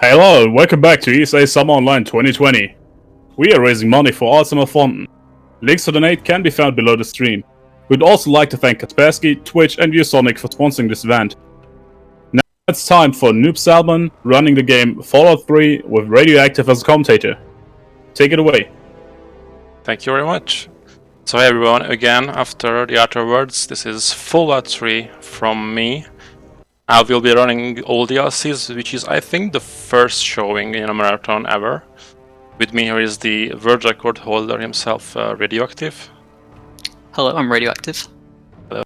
Hello and welcome back to ESA Summer Online 2020. We are raising money for All Summer Fun. Links to donate can be found below the stream. We'd also like to thank Kaspersky, Twitch and ViewSonic for sponsoring this event. Now it's time for NoobSalmon running the game Fallout 3 with Radioactive as a commentator. Take it away. Thank you very much. So hey everyone, again after the afterwards, this is Fallout 3 from me. I will be running all DLCs, which is I think the first showing in a marathon ever. With me here is the world record holder himself, Radioactive. Hello, I'm Radioactive. Hello.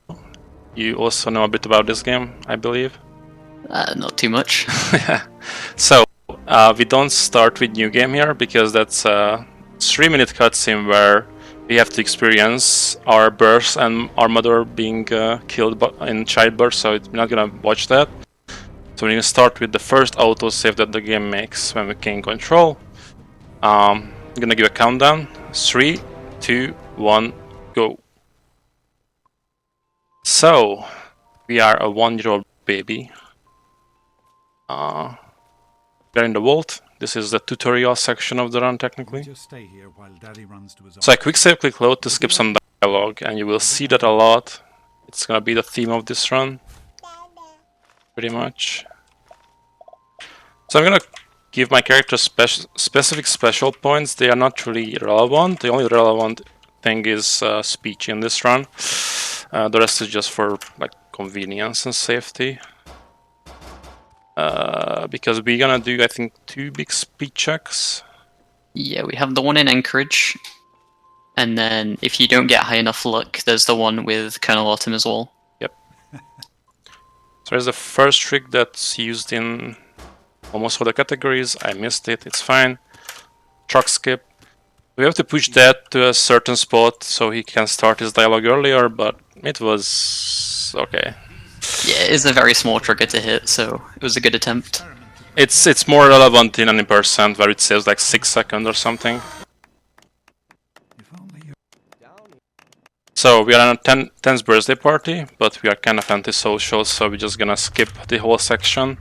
You also know a bit about this game, I believe? Not too much. So, we don't start with new game here, because that's a 3-minute cutscene where we have to experience our birth and our mother being killed in childbirth, so we're not gonna watch that. So we're gonna start with the first autosave that the game makes when we gain control. I'm gonna give a countdown. 3, 2, 1, go. So, we are a 1-year-old baby. We're in the vault. This is the tutorial section of the run, technically. So I quick save, click load to skip some dialogue, and you will see that a lot. It's gonna be the theme of this run, pretty much. So I'm gonna give my character specific special points. They are not really relevant. The only relevant thing is speech in this run. The rest is just for like convenience and safety. Because we're gonna do, I think, 2 big speed checks. Yeah, we have the one in Anchorage, and then if you don't get high enough luck, there's the one with Colonel Autumn as well. Yep. So there's the first trick that's used in almost all the categories. I missed it, it's fine. Truck skip. We have to push that to a certain spot so he can start his dialogue earlier, but it was okay. Yeah, it is a very small trigger to hit, so it was a good attempt. It's more relevant in an percent where it saves like 6 seconds or something. So we are on a 10th birthday party, but we are kind of antisocial, so we're just gonna skip the whole section.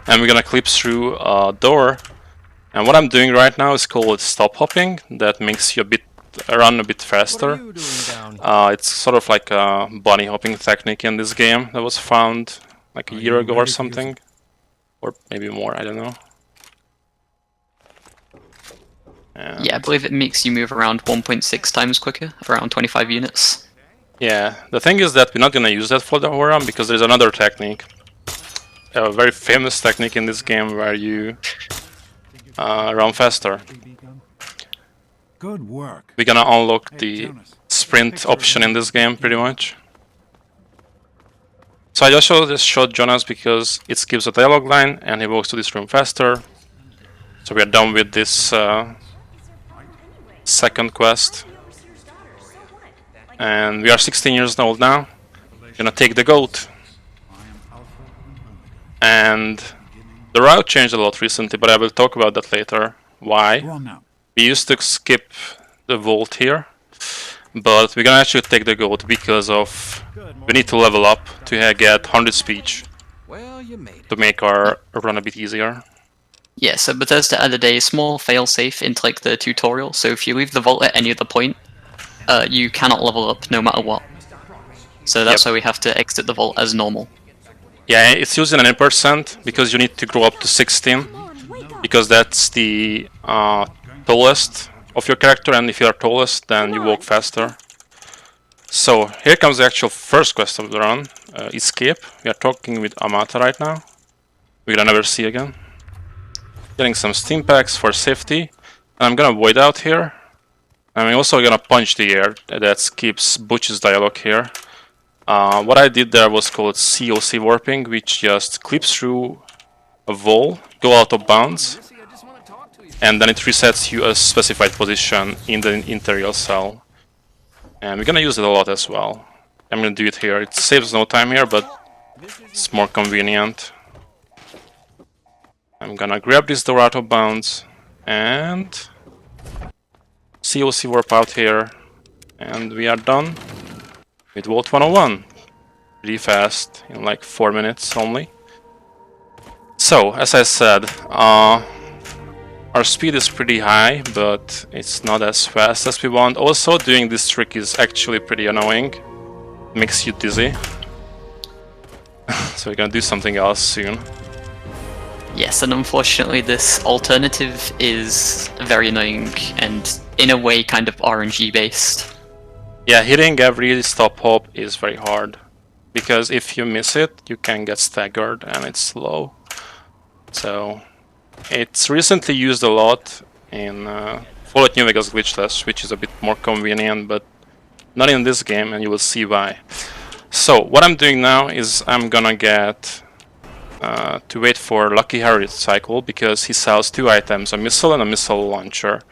And we're gonna clip through a door. And what I'm doing right now is called stop hopping. That makes you run a bit faster. It's sort of like a bunny hopping technique in this game that was found like a year ago or something. Or maybe more, I don't know. And yeah, I believe it makes you move around 1.6 times quicker, around 25 units. Yeah, the thing is that we're not gonna use that for the whole run because there's another technique. A very famous technique in this game where you run faster. Good work. We're gonna unlock the sprint option in this game, pretty much. So I just showed Jonas because it skips a dialogue line and he walks to this room faster. So we are done with this second quest. And we are 16 years old now. We're gonna take the goat. And the route changed a lot recently, but I will talk about that later. Why? We used to skip the vault here, but we're gonna actually take the goat because of we need to level up to get 100 speech to make our run a bit easier. Yeah, so Bethesda added a small failsafe into like the tutorial, so if you leave the vault at any other point, you cannot level up no matter what. So that's why we have to exit the vault as normal. Yeah, it's using an 8% because you need to grow up to 16, because that's the tallest of your character, and if you are tallest, then you walk faster. So here comes the actual first quest of the run, escape. We are talking with Amata right now. We're gonna never see again. Getting some steam packs for safety, and I'm gonna void out here. I'm also gonna punch the air. That skips Butch's dialogue here. What I did there was called COC warping, which just clips through a wall, go out of bounds, and then it resets you a specified position in the interior cell. And we're gonna use it a lot as well. I'm gonna do it here. It saves no time here, but it's more convenient. I'm gonna grab this door out of bounds and COC warp out here, and we are done with Vault 101. Pretty fast, in like 4 minutes only. So, as I said, our speed is pretty high, but it's not as fast as we want. Also, doing this trick is actually pretty annoying. Makes you dizzy. So we're gonna do something else soon. Yes, and unfortunately this alternative is very annoying and in a way kind of RNG based. Yeah, hitting every stop hop is very hard. Because if you miss it, you can get staggered and it's slow. So it's recently used a lot in Fallout New Vegas glitchless, which is a bit more convenient, but not in this game, and you will see why. So what I'm doing now is I'm gonna get to wait for Lucky Harry to cycle, because he sells 2 items, a missile and a missile launcher.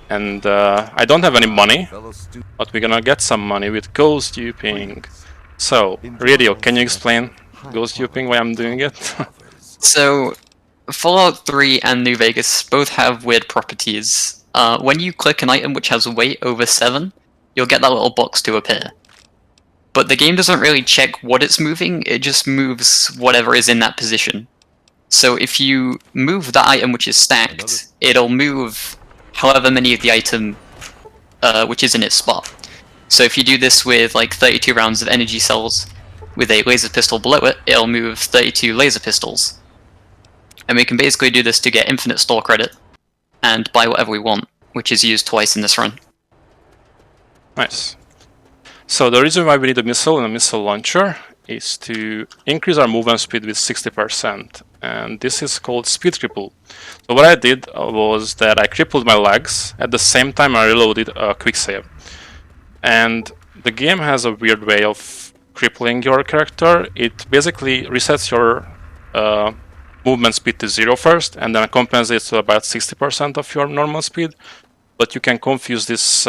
And I don't have any money, but we're gonna get some money with ghost duping. So, Radio, can you explain ghost duping, why I'm doing it? So, Fallout 3 and New Vegas both have weird properties. When you click an item which has weight over 7, you'll get that little box to appear. But the game doesn't really check what it's moving, it just moves whatever is in that position. So if you move that item which is stacked, it'll move however many of the item which is in its spot. So if you do this with like 32 rounds of energy cells with a laser pistol below it, it'll move 32 laser pistols. And we can basically do this to get infinite store credit and buy whatever we want, which is used twice in this run. Nice. So the reason why we need a missile and a missile launcher is to increase our movement speed with 60%. And this is called speed cripple. So what I did was that I crippled my legs, at the same time I reloaded a quick save. And the game has a weird way of crippling your character. It basically resets your movement speed to 0 first, and then compensates to about 60% of your normal speed. But you can confuse this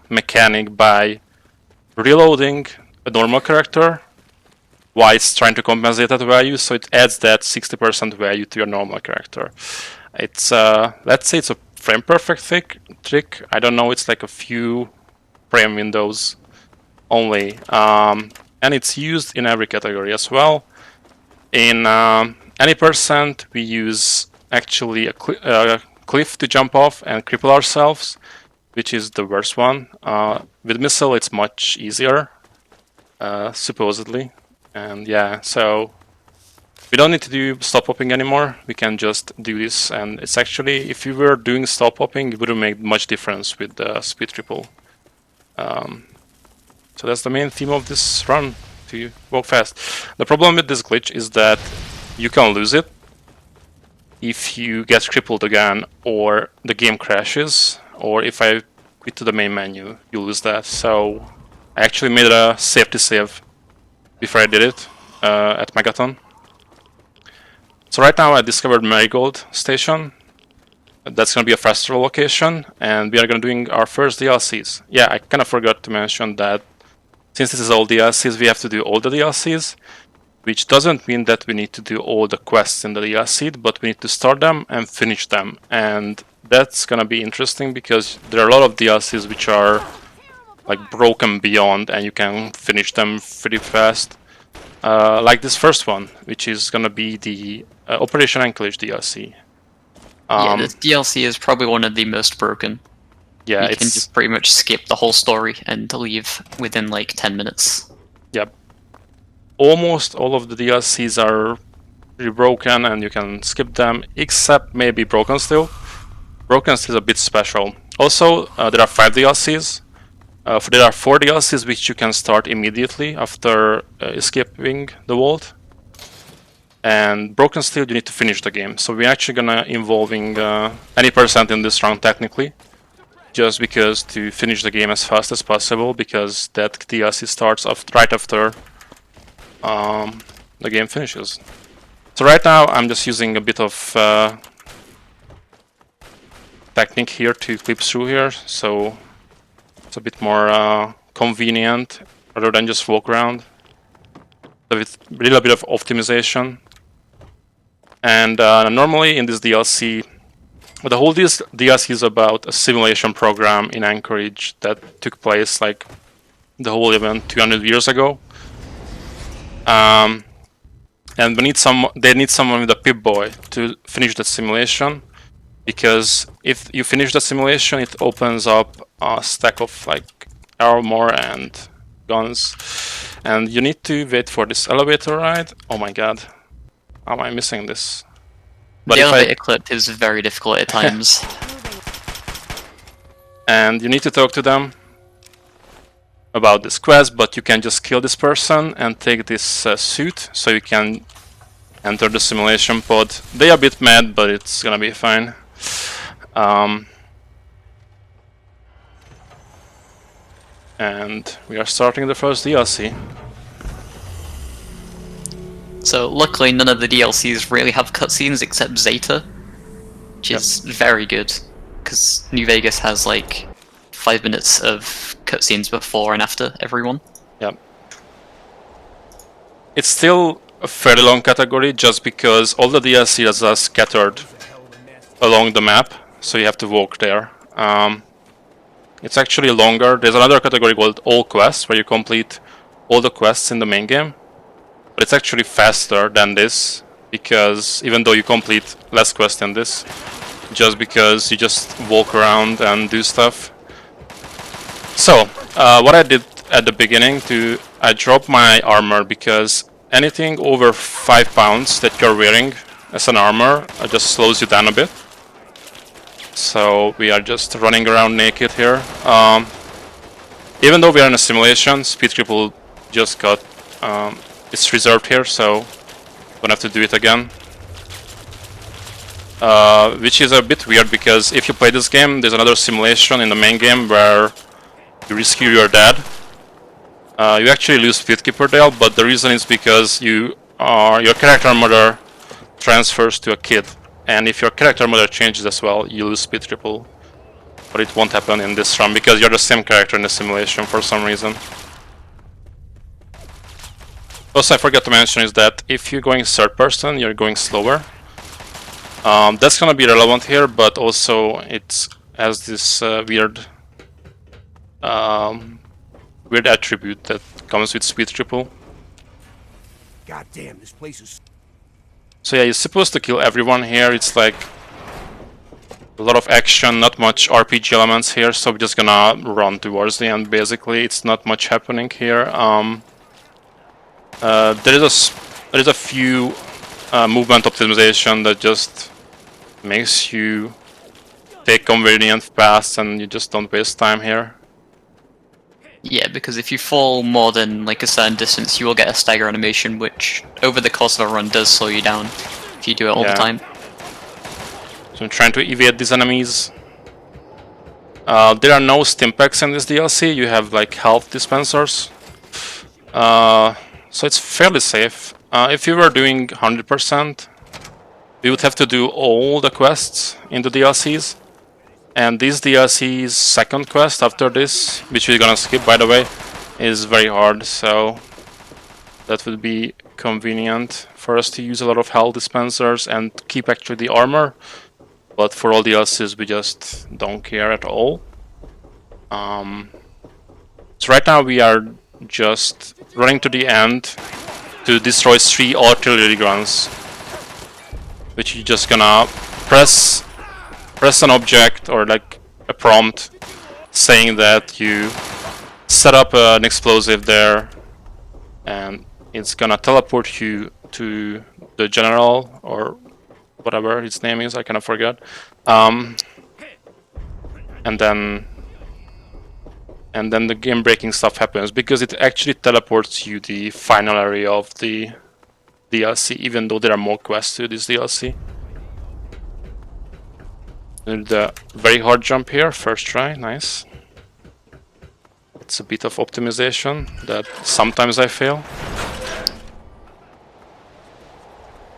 mechanic by reloading a normal character while it's trying to compensate that value, so it adds that 60% value to your normal character. It's let's say it's a frame perfect trick. I don't know, it's like a few frame windows only, and it's used in every category as well. In any percent, we use actually a cliff to jump off and cripple ourselves, which is the worst one. With missile, it's much easier, supposedly. And yeah, so we don't need to do stop hopping anymore. We can just do this, and it's actually, if you were doing stop hopping, it wouldn't make much difference with the speed triple. So that's the main theme of this run, to walk fast. The problem with this glitch is that you can lose it if you get crippled again, or the game crashes, or if I quit to the main menu, you lose that. So I actually made a safety save before I did it at Megaton. So right now I discovered Marigold Station. That's going to be a festival location, and we are going to doing our first DLCs. Yeah, I kind of forgot to mention that since this is all DLCs, we have to do all the DLCs, which doesn't mean that we need to do all the quests in the DLC, but we need to start them and finish them. And that's going to be interesting because there are a lot of DLCs which are like broken beyond, and you can finish them pretty fast. Like this first one, which is going to be the Operation Anchorage DLC. Yeah, this DLC is probably one of the most broken. Yeah, you can just pretty much skip the whole story and leave within like 10 minutes. Yep. Almost all of the DLCs are pretty broken and you can skip them, except maybe Broken Steel. Broken Steel is a bit special. Also, there are 5 DLCs. There are 4 DLCs which you can start immediately after escaping the vault. And Broken Steel, you need to finish the game. So we're actually gonna involving any percent in this round technically, just because to finish the game as fast as possible, because that DLC starts right after the game finishes. So right now I'm just using a bit of technique here to clip through here, so it's a bit more convenient rather than just walk around. So with a little bit of optimization. And normally in this DLC, the whole DLC is about a simulation program in Anchorage that took place like the whole event 200 years ago. And and they need someone with a Pip-Boy to finish the simulation, because if you finish the simulation, it opens up a stack of like armor and guns, and you need to wait for this elevator ride. Oh my god, how am I missing this? But the elevator clip is very difficult at times. And you need to talk to them about this quest, but you can just kill this person and take this suit, so you can enter the simulation pod. They are a bit mad, but it's gonna be fine. And we are starting the first DLC. So luckily none of the DLCs really have cutscenes except Zeta, which is very good, because New Vegas has like 5 minutes of cutscenes before and after everyone. Yep. It's still a fairly long category, just because all the DLCs are scattered along the map, so you have to walk there. It's actually longer. There's another category called All Quests, where you complete all the quests in the main game. But it's actually faster than this, because even though you complete less quests than this, just because you just walk around and do stuff. So, what I did at the beginning, I dropped my armor, because anything over 5 pounds that you're wearing as an armor just slows you down a bit. So we are just running around naked here. Even though we are in a simulation, Speed Triple just got it's reserved here, so don't have to do it again. Which is a bit weird, because if you play this game, there's another simulation in the main game where you rescue your dad. You actually lose Speedkeeper Dale, but the reason is because your character mother transfers to a kid. And if your character mother changes as well, you lose Speed Triple. But it won't happen in this run, because you're the same character in the simulation for some reason. Also, I forgot to mention is that if you're going third person, you're going slower. That's gonna be relevant here, but also it has this weird attribute that comes with Speed Triple. God damn, this place is... So yeah, you're supposed to kill everyone here. It's like a lot of action, not much RPG elements here, so we're just gonna run towards the end. Basically, it's not much happening here. There is a few movement optimization that just makes you take convenient paths, and you just don't waste time here. Yeah, because if you fall more than like a certain distance, you will get a stagger animation, which over the course of a run does slow you down if you do it all the time. So I'm trying to evade these enemies. There are no stimpaks in this DLC. You have like health dispensers, so it's fairly safe. If you were doing 100%, we would have to do all the quests in the DLCs. And this DLC's second quest after this, which we're gonna skip by the way, is very hard, so that would be convenient for us to use a lot of health dispensers and keep actually the armor. But for all DLCs we just don't care at all. So right now we are just running to the end to destroy 3 artillery guns, which you're just gonna press an object or like a prompt saying that you set up an explosive there, and it's gonna teleport you to the general or whatever his name is, I kind of forgot. And then the game breaking stuff happens, because it actually teleports you the final area of the DLC, even though there are more quests to this DLC. The very hard jump here, first try, nice. It's a bit of optimization that sometimes I fail.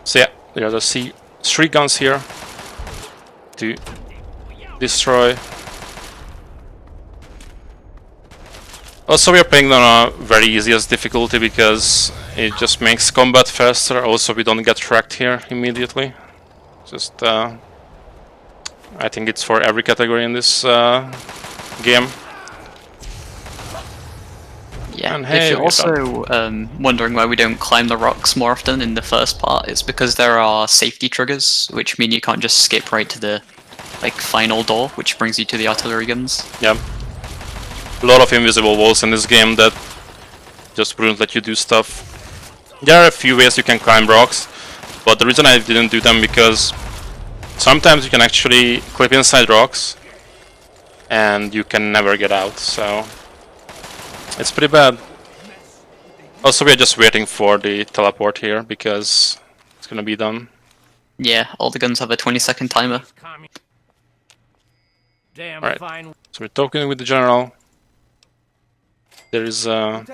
So yeah, there are the 3 guns here to destroy. Also, we are playing on a very easiest difficulty because it just makes combat faster. Also, we don't get wrecked here immediately. Just I think it's for every category in this game. Yeah, And hey, if you're we're done. also wondering why we don't climb the rocks more often in the first part, it's because there are safety triggers, which mean you can't just skip right to the final door, which brings you to the artillery guns. Yeah. A lot of invisible walls in this game that just wouldn't let you do stuff. There are a few ways you can climb rocks, but the reason I didn't do them because sometimes you can actually clip inside rocks and you can never get out, so it's pretty bad. Also, we're just waiting for the teleport here because it's gonna be done. Yeah, all the guns have a 20-second timer. Alright, so we're talking with the general. There is a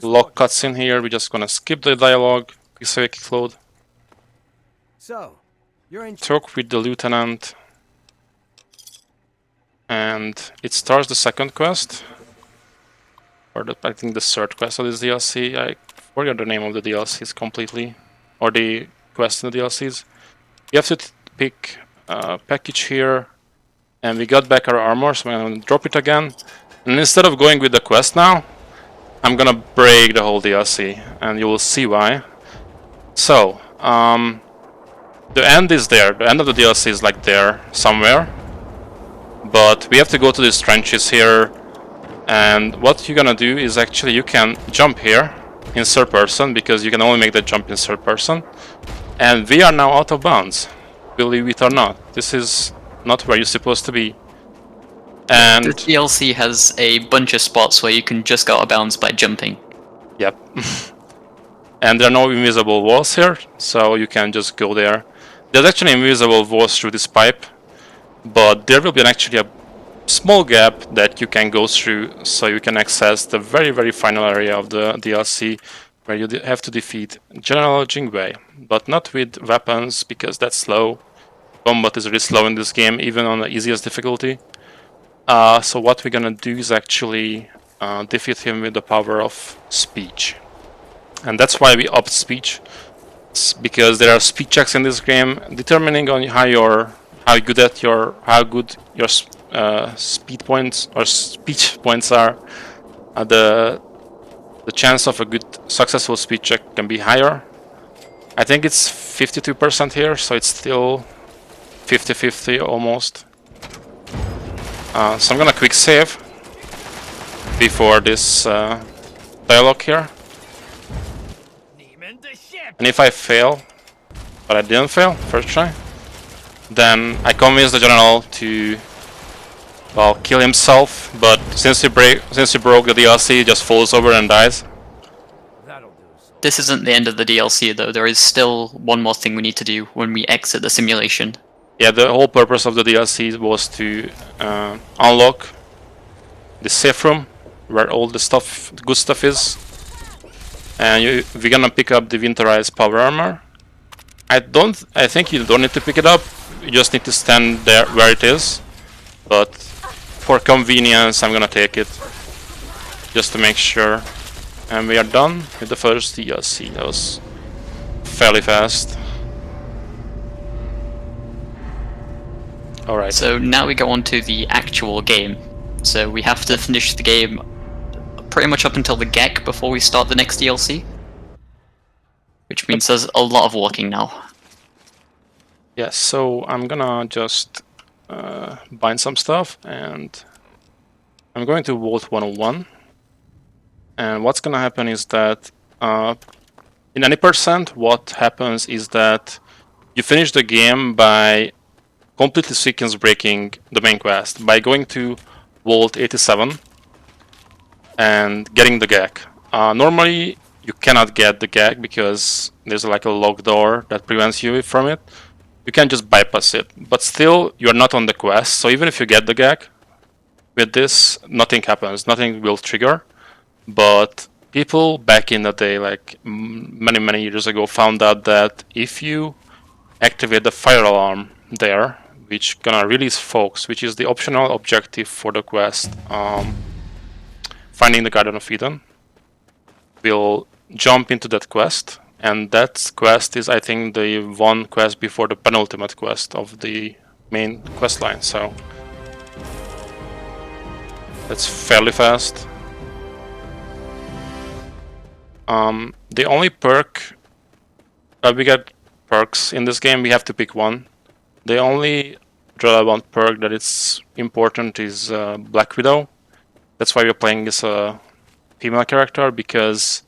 lock cutscene here, we're just gonna skip the dialogue, quick save, quick load. So, you're in. Talk with the lieutenant. And it starts the second quest. Or I think the third quest of this DLC. I forgot the name of the DLCs completely. Or the quest in the DLCs. You have to pick a package here. And we got back our armor, so I'm gonna drop it again. And instead of going with the quest now, I'm gonna break the whole DLC. And you will see why. So, the end is there. The end of the DLC is like there, somewhere. But we have to go to these trenches here. And what you're gonna do is actually you can jump here in third person, because you can only make that jump in third person. And we are now out of bounds, believe it or not. This is not where you're supposed to be. And The DLC has a bunch of spots where you can just go out of bounds by jumping. yep. And there are no invisible walls here, so you can just go there. There's actually invisible walls through this pipe, but there will be actually a small gap that you can go through, so you can access the very, very final area of the DLC, where you have to defeat General Jingwei, but not with weapons, because that's slow. Combat is really slow in this game, even on the easiest difficulty. So what we're gonna do is actually defeat him with the power of speech. And that's why we upped speech. It's because there are speed checks in this game, determining on how good your speed points or speech points are. The chance of a good successful speed check can be higher. I think it's 52% here, so it's still 50-50 almost. So I'm gonna quick save before this dialogue here. And if I fail, but I didn't fail, first try, then I convince the general to, well, kill himself, but since he broke the DLC, he just falls over and dies. This isn't the end of the DLC though, there is still one more thing we need to do when we exit the simulation. Yeah, the whole purpose of the DLC was to unlock the safe room, where all the good stuff is. And we're gonna pick up the winterized power armor. I think you don't need to pick it up, you just need to stand there where it is. But for convenience, I'm gonna take it, just to make sure. And we are done with the first DLC. That was fairly fast. Alright. So now we go on to the actual game. So we have to finish the game pretty much up until the GEC before we start the next DLC. Which means there's a lot of walking now. Yeah, so I'm gonna just bind some stuff, and I'm going to Vault 101. And what's gonna happen is that in any percent, what happens is that you finish the game by completely sequence breaking the main quest by going to Vault 87 and getting the GEC. Normally you cannot get the GEC because there's like a locked door that prevents you from it. You can just bypass it, but still you're not on the quest, so even if you get the GEC, with this nothing happens, nothing will trigger. But people back in the day, like many years ago, found out that if you activate the fire alarm there, which gonna release folks, which is the optional objective for the quest, finding the Garden of Eden, we'll jump into that quest, and that quest is, I think, the one quest before the penultimate quest of the main quest line, so that's fairly fast. The only perk we get perks in this game, we have to pick one. The only relevant perk that is important is Black Widow. That's why we're playing as a female character, because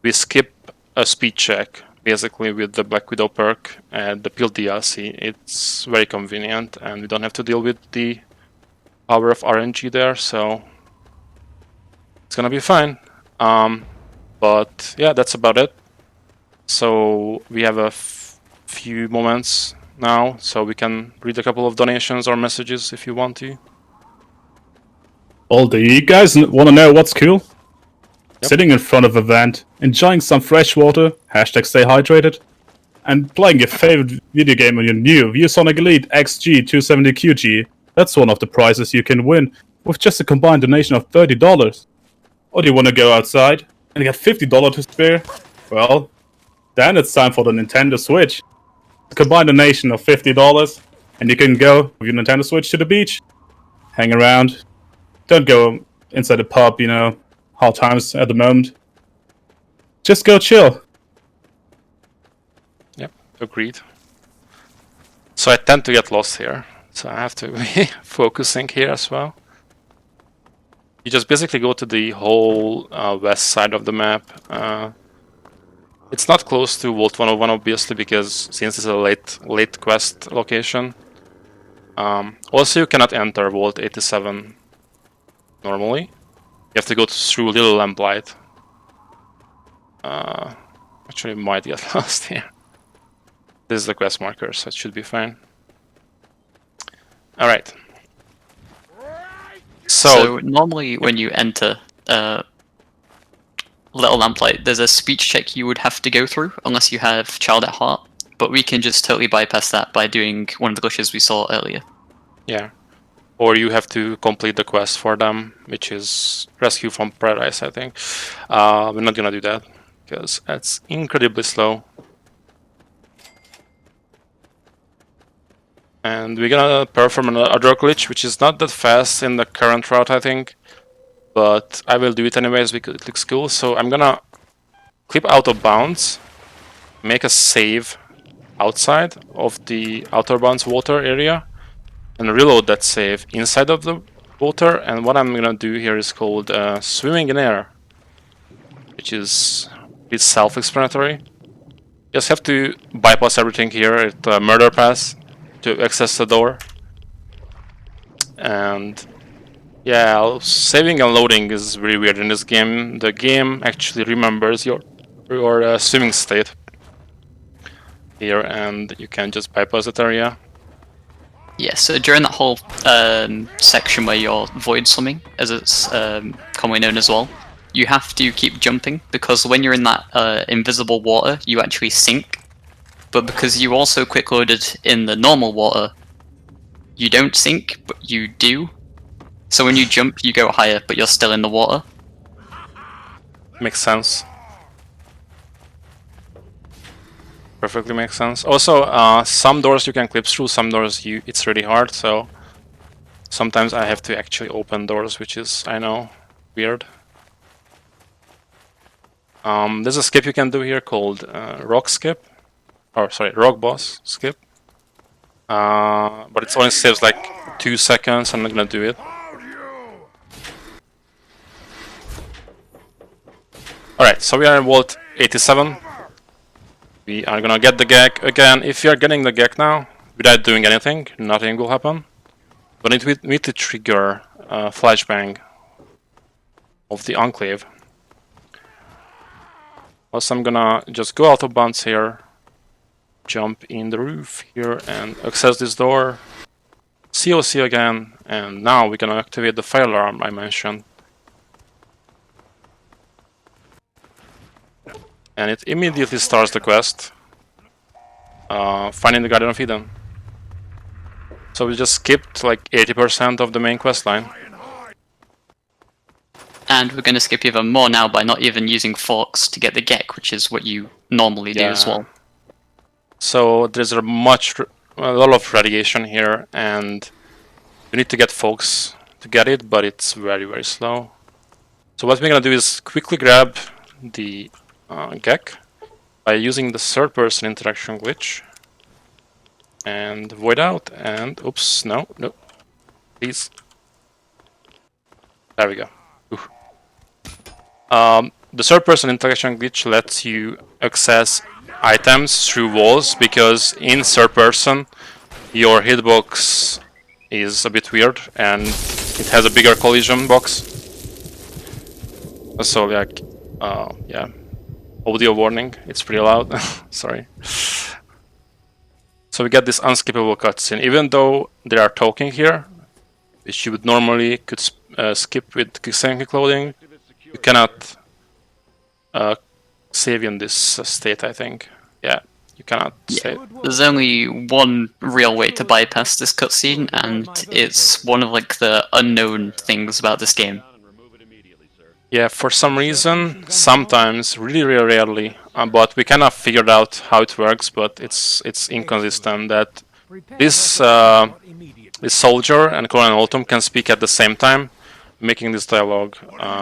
we skip a speed check basically with the Black Widow perk and the Pitt DLC. It's very convenient and we don't have to deal with the power of RNG there, so it's gonna be fine. But yeah, that's about it. So we have a few moments now, so we can read a couple of donations or messages if you want to. Well, do you guys want to know what's cool? Yep. Sitting in front of a vent, enjoying some fresh water, hashtag stay hydrated, and playing your favorite video game on your new ViewSonic Elite XG270QG. That's one of the prizes you can win with just a combined donation of $30. Or do you want to go outside and get $50 to spare? Well, then it's time for the Nintendo Switch. A combined donation of $50, and you can go with your Nintendo Switch to the beach, hang around. Don't go inside the pub, you know, hard times at the moment. Just go chill. Yep, agreed. So I tend to get lost here, so I have to be focusing here as well. You just basically go to the whole west side of the map. It's not close to Vault 101 obviously, because since it's a late quest location. Also, you cannot enter Vault 87 normally. You have to go through Little Lamplight. Actually, might get lost here. This is the quest marker, so it should be fine. Alright. So normally when you enter Little Lamplight, there's a speech check you would have to go through, unless you have Child at Heart. But we can just totally bypass that by doing one of the glitches we saw earlier. Yeah. Or you have to complete the quest for them, which is Rescue from Paradise, I think. We're not gonna do that, because that's incredibly slow. And we're gonna perform another glitch, which is not that fast in the current route, I think. But I will do it anyways because it looks cool. So I'm gonna clip out of bounds, make a save outside of the outer bounds water area, and reload that save inside of the water. And what I'm gonna do here is called swimming in air, which is self-explanatory. Just have to bypass everything here at Murder Pass to access the door. And yeah, saving and loading is really weird in this game. The game actually remembers your swimming state here, and you can just bypass that area. Yeah, so during that whole section where you're void swimming, as it's commonly known as well, you have to keep jumping, because when you're in that invisible water, you actually sink. But because you also quick loaded in the normal water, you don't sink, but you do. So when you jump, you go higher, but you're still in the water. Makes sense. Perfectly makes sense. Also, some doors you can clip through, some doors it's really hard, so sometimes I have to actually open doors, which is, I know, weird. There's a skip you can do here called rock skip. Or sorry, rock boss skip. But it only saves like 2 seconds, I'm not gonna do it. Alright, so we are in Vault 87. We are gonna get the gag again. If you are getting the gag now, without doing anything, nothing will happen. But it need to trigger a flashbang of the Enclave. Also, I'm gonna just go out of bounds here, jump in the roof here and access this door. COC again, and now we're gonna activate the fire alarm I mentioned. And it immediately starts the quest, finding the Guardian of Eden. So we just skipped like 80% of the main quest line. And we're going to skip even more now by not even using forks to get the Gek, which is what you normally do as well. So there's a lot of radiation here, and you need to get folks to get it, but it's very, very slow. So what we're gonna do is quickly grab the GEC by using the third person interaction glitch. And void out, and oops, no, please. There we go. The third person interaction glitch lets you access items through walls, because in third person your hitbox is a bit weird and it has a bigger collision box. So like, yeah, audio warning, it's pretty loud. Sorry. So we get this unskippable cutscene, even though they are talking here, which you would normally could skip with quick loading. You cannot save in this state, I think. Yeah, you cannot save. There's only one real way to bypass this cutscene, and it's one of like the unknown things about this game. Yeah, for some reason, sometimes, really rarely, but we cannot figure out how it works, but it's inconsistent that this this soldier and Colonel Autumn can speak at the same time, making this dialogue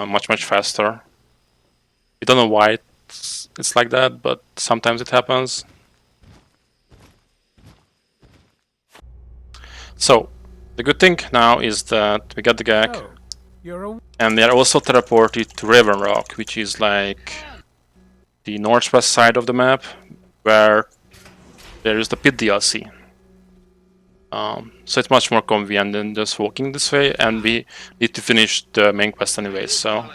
much faster. We don't know why it's like that, but sometimes it happens. So, the good thing now is that we got the gag. And they are also teleported to Raven Rock, which is like the northwest side of the map, where there is the Pitt DLC. So it's much more convenient than just walking this way, and we need to finish the main quest anyway, so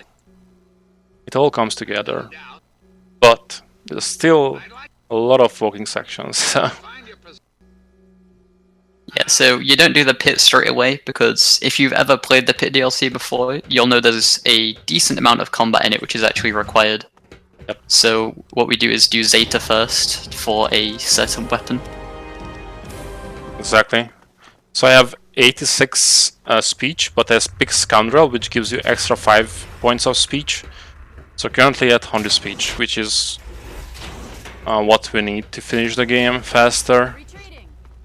it all comes together. But there's still a lot of walking sections. Yeah, so you don't do the Pit straight away, because if you've ever played the Pit DLC before, you'll know there's a decent amount of combat in it which is actually required. Yep. So what we do is do Zeta first for a certain weapon. Exactly. So I have 86 speech, but I pick Scoundrel, which gives you extra 5 points of speech. So currently at 100 speech, which is what we need to finish the game faster.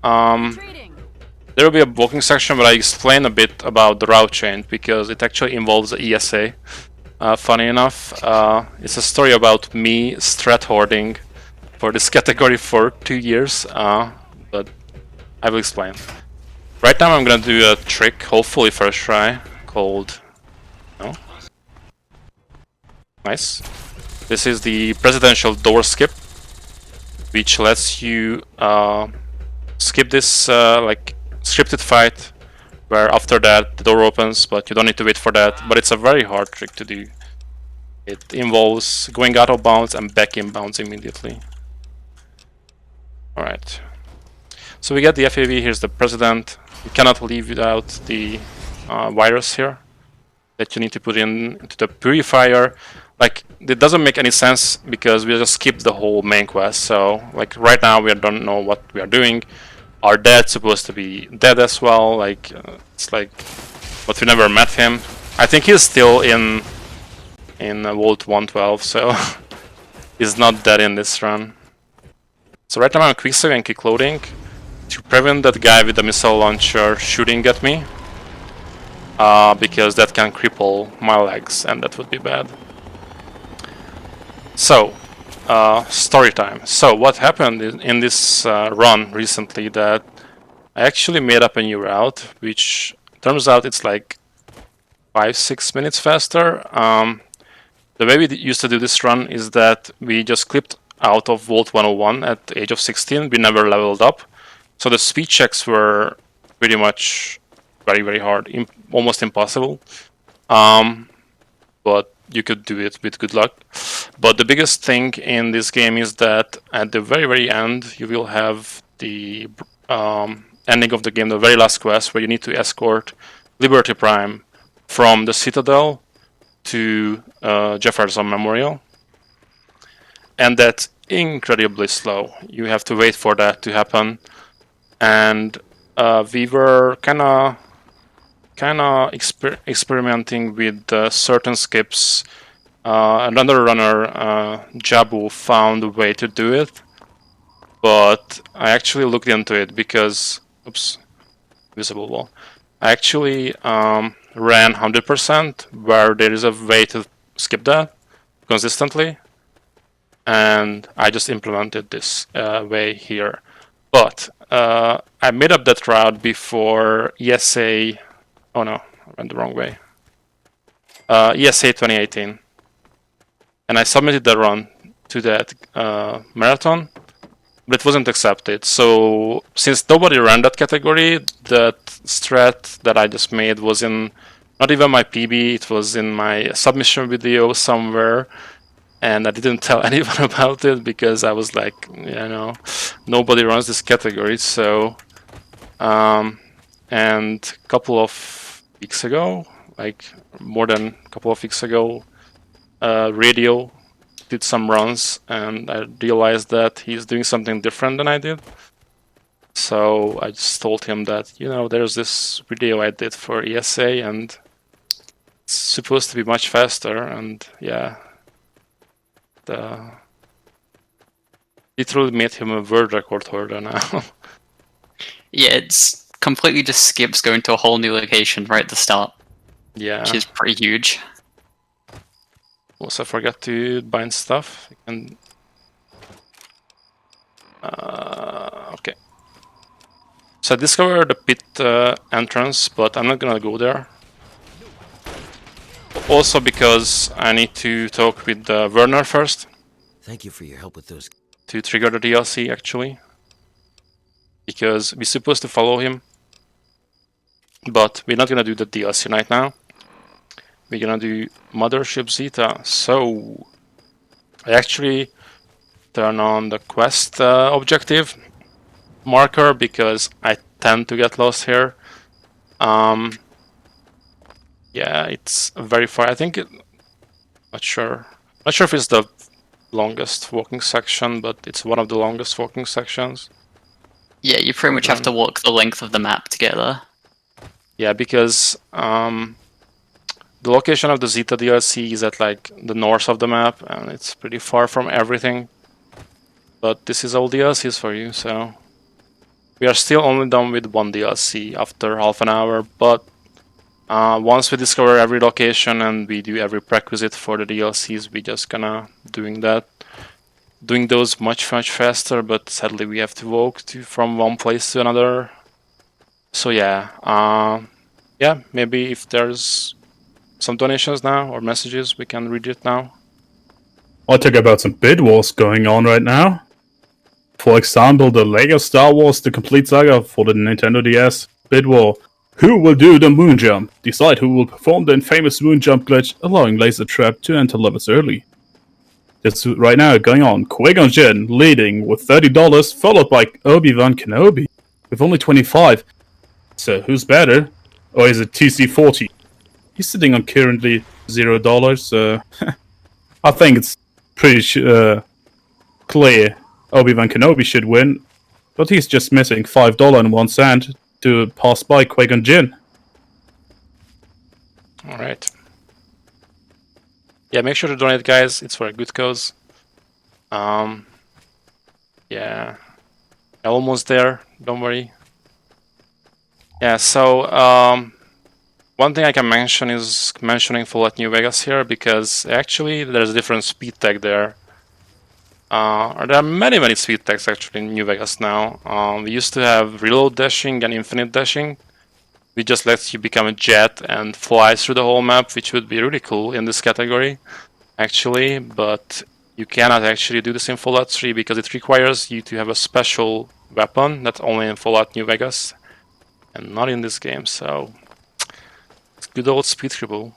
There will be a walking section where I explain a bit about the route chain, because it actually involves the ESA. Funny enough, it's a story about me strat hoarding for this category for 2 years, but I will explain. Right now I'm gonna do a trick, hopefully first try, called... No? Nice. This is the presidential door skip, which lets you skip this like scripted fight, where after that the door opens, but you don't need to wait for that. But it's a very hard trick to do. It involves going out of bounds and back in bounds immediately. Alright. So we get the FAV, here's the president. You cannot leave without the virus here that you need to put into the purifier. Like, it doesn't make any sense because we just skipped the whole main quest. So, like, right now we don't know what we are doing. Our dad's supposed to be dead as well. Like, it's like, but we never met him. I think he's still in Vault 112, so he's not dead in this run. So right now I'm quick save and kick loading to prevent that guy with the missile launcher shooting at me, because that can cripple my legs and that would be bad. So, story time. So what happened in this run recently, that I actually made up a new route, which turns out it's like 5-6 minutes faster. The way we used to do this run is that we just clipped out of Vault 101 at the age of 16. We never leveled up, so the speed checks were pretty much very hard, almost impossible. But you could do it with good luck. But the biggest thing in this game is that at the very end you will have the ending of the game, the very last quest, where you need to escort Liberty Prime from the Citadel to Jefferson Memorial. And that's incredibly slow. You have to wait for that to happen. And we were kinda experimenting with certain skips. Another runner, Jabu, found a way to do it, but I actually looked into it because, oops, visible wall. I actually ran 100%, where there is a way to skip that, consistently, and I just implemented this way here. But I made up that route before ESA. Oh no, I went the wrong way. ESA 2018, and I submitted the run to that marathon, but it wasn't accepted. So since nobody ran that category, that strat that I just made was in not even my PB, it was in my submission video somewhere, and I didn't tell anyone about it because I was like, you know, nobody runs this category. So and a couple of weeks ago, like more than a couple of weeks ago, Radio did some runs, and I realized that he's doing something different than I did. So I just told him that, you know, there's this video I did for ESA, and it's supposed to be much faster, and yeah, literally made him a world record holder now. Yeah, it's completely just skips going to a whole new location right at the start. Yeah. Which is pretty huge. Also, forgot to bind stuff. You can. Okay. So I discovered the pit entrance, but I'm not gonna go there. Also because I need to talk with Werner first. Thank you for your help with those. To trigger the DLC, actually. Because we're supposed to follow him. But we're not gonna do the DLC right now. We're gonna do Mothership Zeta. So I actually turn on the quest objective marker because I tend to get lost here. Yeah, it's very far. I think not sure if it's the longest walking section, but it's one of the longest walking sections. Yeah, you pretty much have to walk the length of the map to get there. Yeah, because the location of the Zeta DLC is at like the north of the map, and it's pretty far from everything. But this is all DLCs for you, so we are still only done with one DLC after half an hour. But once we discover every location and we do every prerequisite for the DLCs, we just gonna doing those much faster. But sadly, we have to walk from one place to another. So yeah, yeah, maybe if there's some donations now or messages, we can read it now. I'll talk about some bid wars going on right now. For example, the LEGO Star Wars The Complete Saga for the Nintendo DS bid war. Who will do the moon jump? Decide who will perform the infamous moon jump glitch, allowing Laser Trap to enter levels early. That's right now going on. Qui-Gon Jinn leading with $30, followed by Obi-Wan Kenobi with only 25. So who's better? Or is it TC40? He's sitting on currently $0, so I think it's pretty clear Obi-Wan Kenobi should win, but he's just missing $5.01 to pass by Qui-Gon Jinn. Alright. Yeah, make sure to donate, guys. It's for a good cause. Yeah. Almost there, don't worry. Yeah, so one thing I can mention is mentioning Fallout New Vegas here, because actually there's a different speed tag there. There are many speed tags actually in New Vegas now. We used to have reload dashing and infinite dashing. We just let you become a jet and fly through the whole map, which would be really cool in this category, actually. But you cannot actually do this in Fallout 3 because it requires you to have a special weapon that's only in Fallout New Vegas and not in this game. So good old speed cripple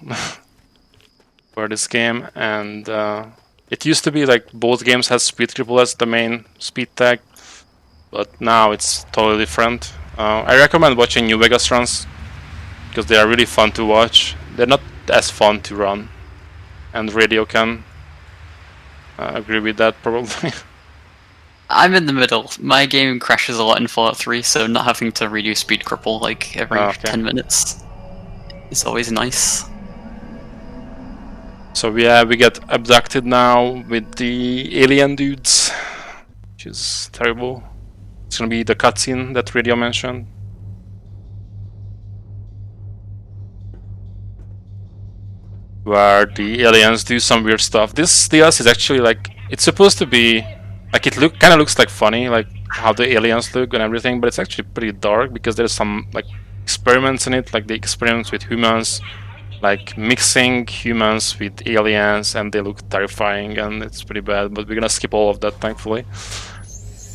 for this game. And it used to be like both games had speed cripple as the main speed tag, but now it's totally different. I recommend watching New Vegas runs because they are really fun to watch. They're not as fun to run, and Radio can agree with that probably. I'm in the middle. My game crashes a lot in Fallout 3, so not having to redo speed cripple like every 10 minutes is always nice. So yeah, we get abducted now with the alien dudes, which is terrible. It's gonna be the cutscene that Radio mentioned. where the aliens do some weird stuff. This DLC is actually like, it's supposed to be like, it kind of looks like funny, like how the aliens look and everything, but it's actually pretty dark because there's some like experiments in it, like the experiments with humans, like mixing humans with aliens, and they look terrifying and it's pretty bad, but we're gonna skip all of that, thankfully.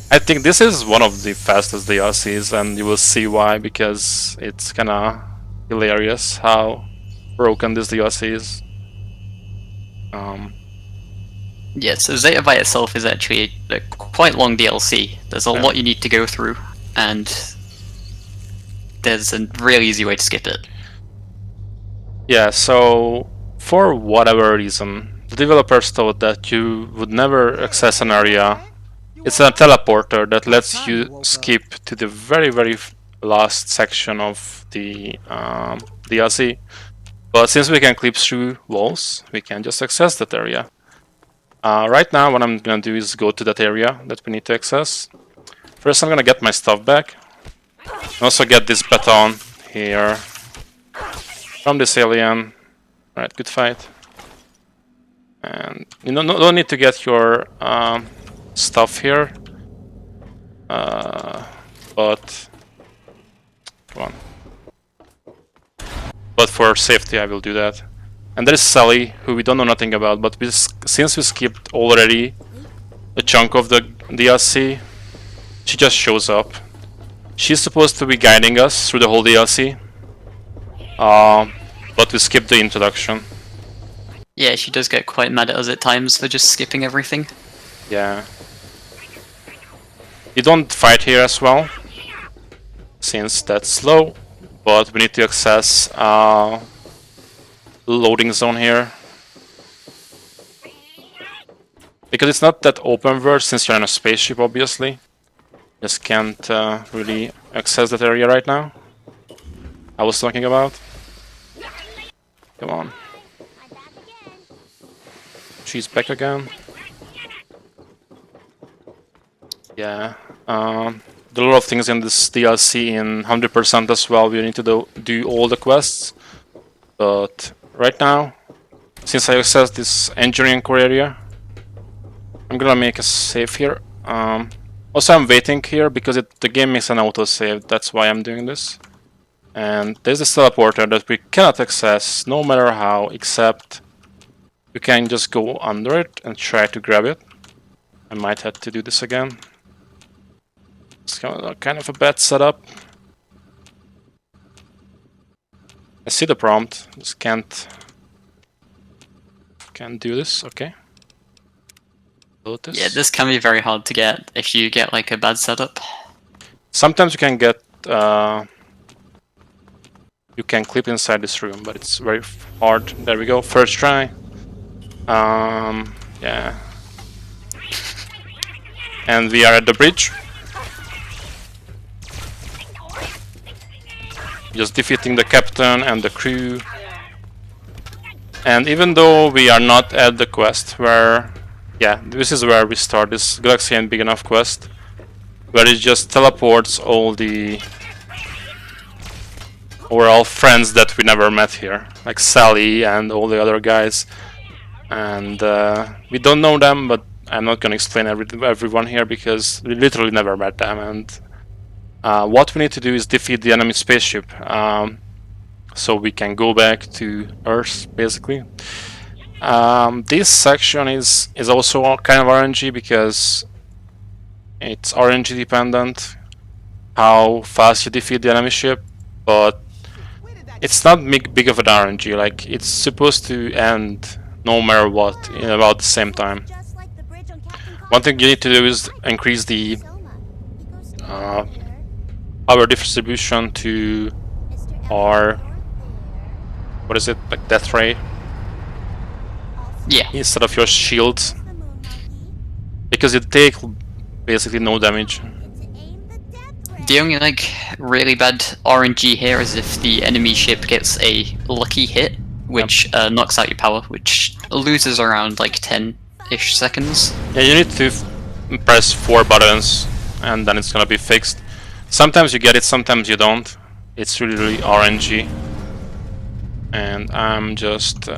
I think this is one of the fastest DLCs, and you will see why, because it's kinda hilarious how broken this DLC is. Yeah, so Zeta by itself is actually a quite long DLC. There's a lot you need to go through, and there's a really easy way to skip it. Yeah, so for whatever reason, the developers thought that you would never access an area. It's a teleporter that lets you skip to the very last section of the DLC. But since we can clip through walls, we can just access that area. Right now, what I'm gonna do is go to that area that we need to access. First, I'm gonna get my stuff back. Also get this baton here from this alien. Alright, good fight. And you don't need to get your stuff here. But come on. But for safety, I will do that. And there is Sally, who we don't know nothing about, but since we skipped already a chunk of the DLC, she just shows up. She's supposed to be guiding us through the whole DLC, but we skipped the introduction. Yeah, she does get quite mad at us at times for just skipping everything. Yeah. You don't fight here as well, since that's slow, but we need to access loading zone here. Because it's not that open world, since you're in a spaceship, obviously. Just can't really access that area right now. I was talking about. Come on. She's back again. Yeah. There are a lot of things in this DLC in 100% as well. We need to do all the quests. But right now, since I accessed this engineering core area, I'm gonna make a save here. Also, I'm waiting here because the game makes an autosave. That's why I'm doing this. And there's this teleporter that we cannot access no matter how, except you can just go under it and try to grab it. I might have to do this again. It's kind of a bad setup. I see the prompt, just can't do this, okay. Lotus. Yeah, this can be very hard to get if you get like a bad setup. Sometimes you can get, you can clip inside this room, but it's very hard. There we go, first try. Yeah. And we are at the bridge. Just defeating the captain and the crew. And even though we are not at the quest where... Yeah, this is where we start, this Galaxy Ain't Big Enough quest. Where it just teleports all our friends that we never met here. Like Sally and all the other guys. And we don't know them, but I'm not gonna explain everyone here because we literally never met them. And what we need to do is defeat the enemy spaceship, so we can go back to Earth, basically. This section is also kind of RNG because it's RNG dependent how fast you defeat the enemy ship, but it's not big of an RNG. Like, it's supposed to end no matter what in about the same time. One thing you need to do is increase the power distribution to our, what is it, like death ray? Yeah. Instead of your shield, because it takes basically no damage. The only like really bad RNG here is if the enemy ship gets a lucky hit, which knocks out your power, which loses around like 10-ish seconds. Yeah, you need to press 4 buttons and then it's gonna be fixed. Sometimes you get it, sometimes you don't. It's really RNG. And I'm just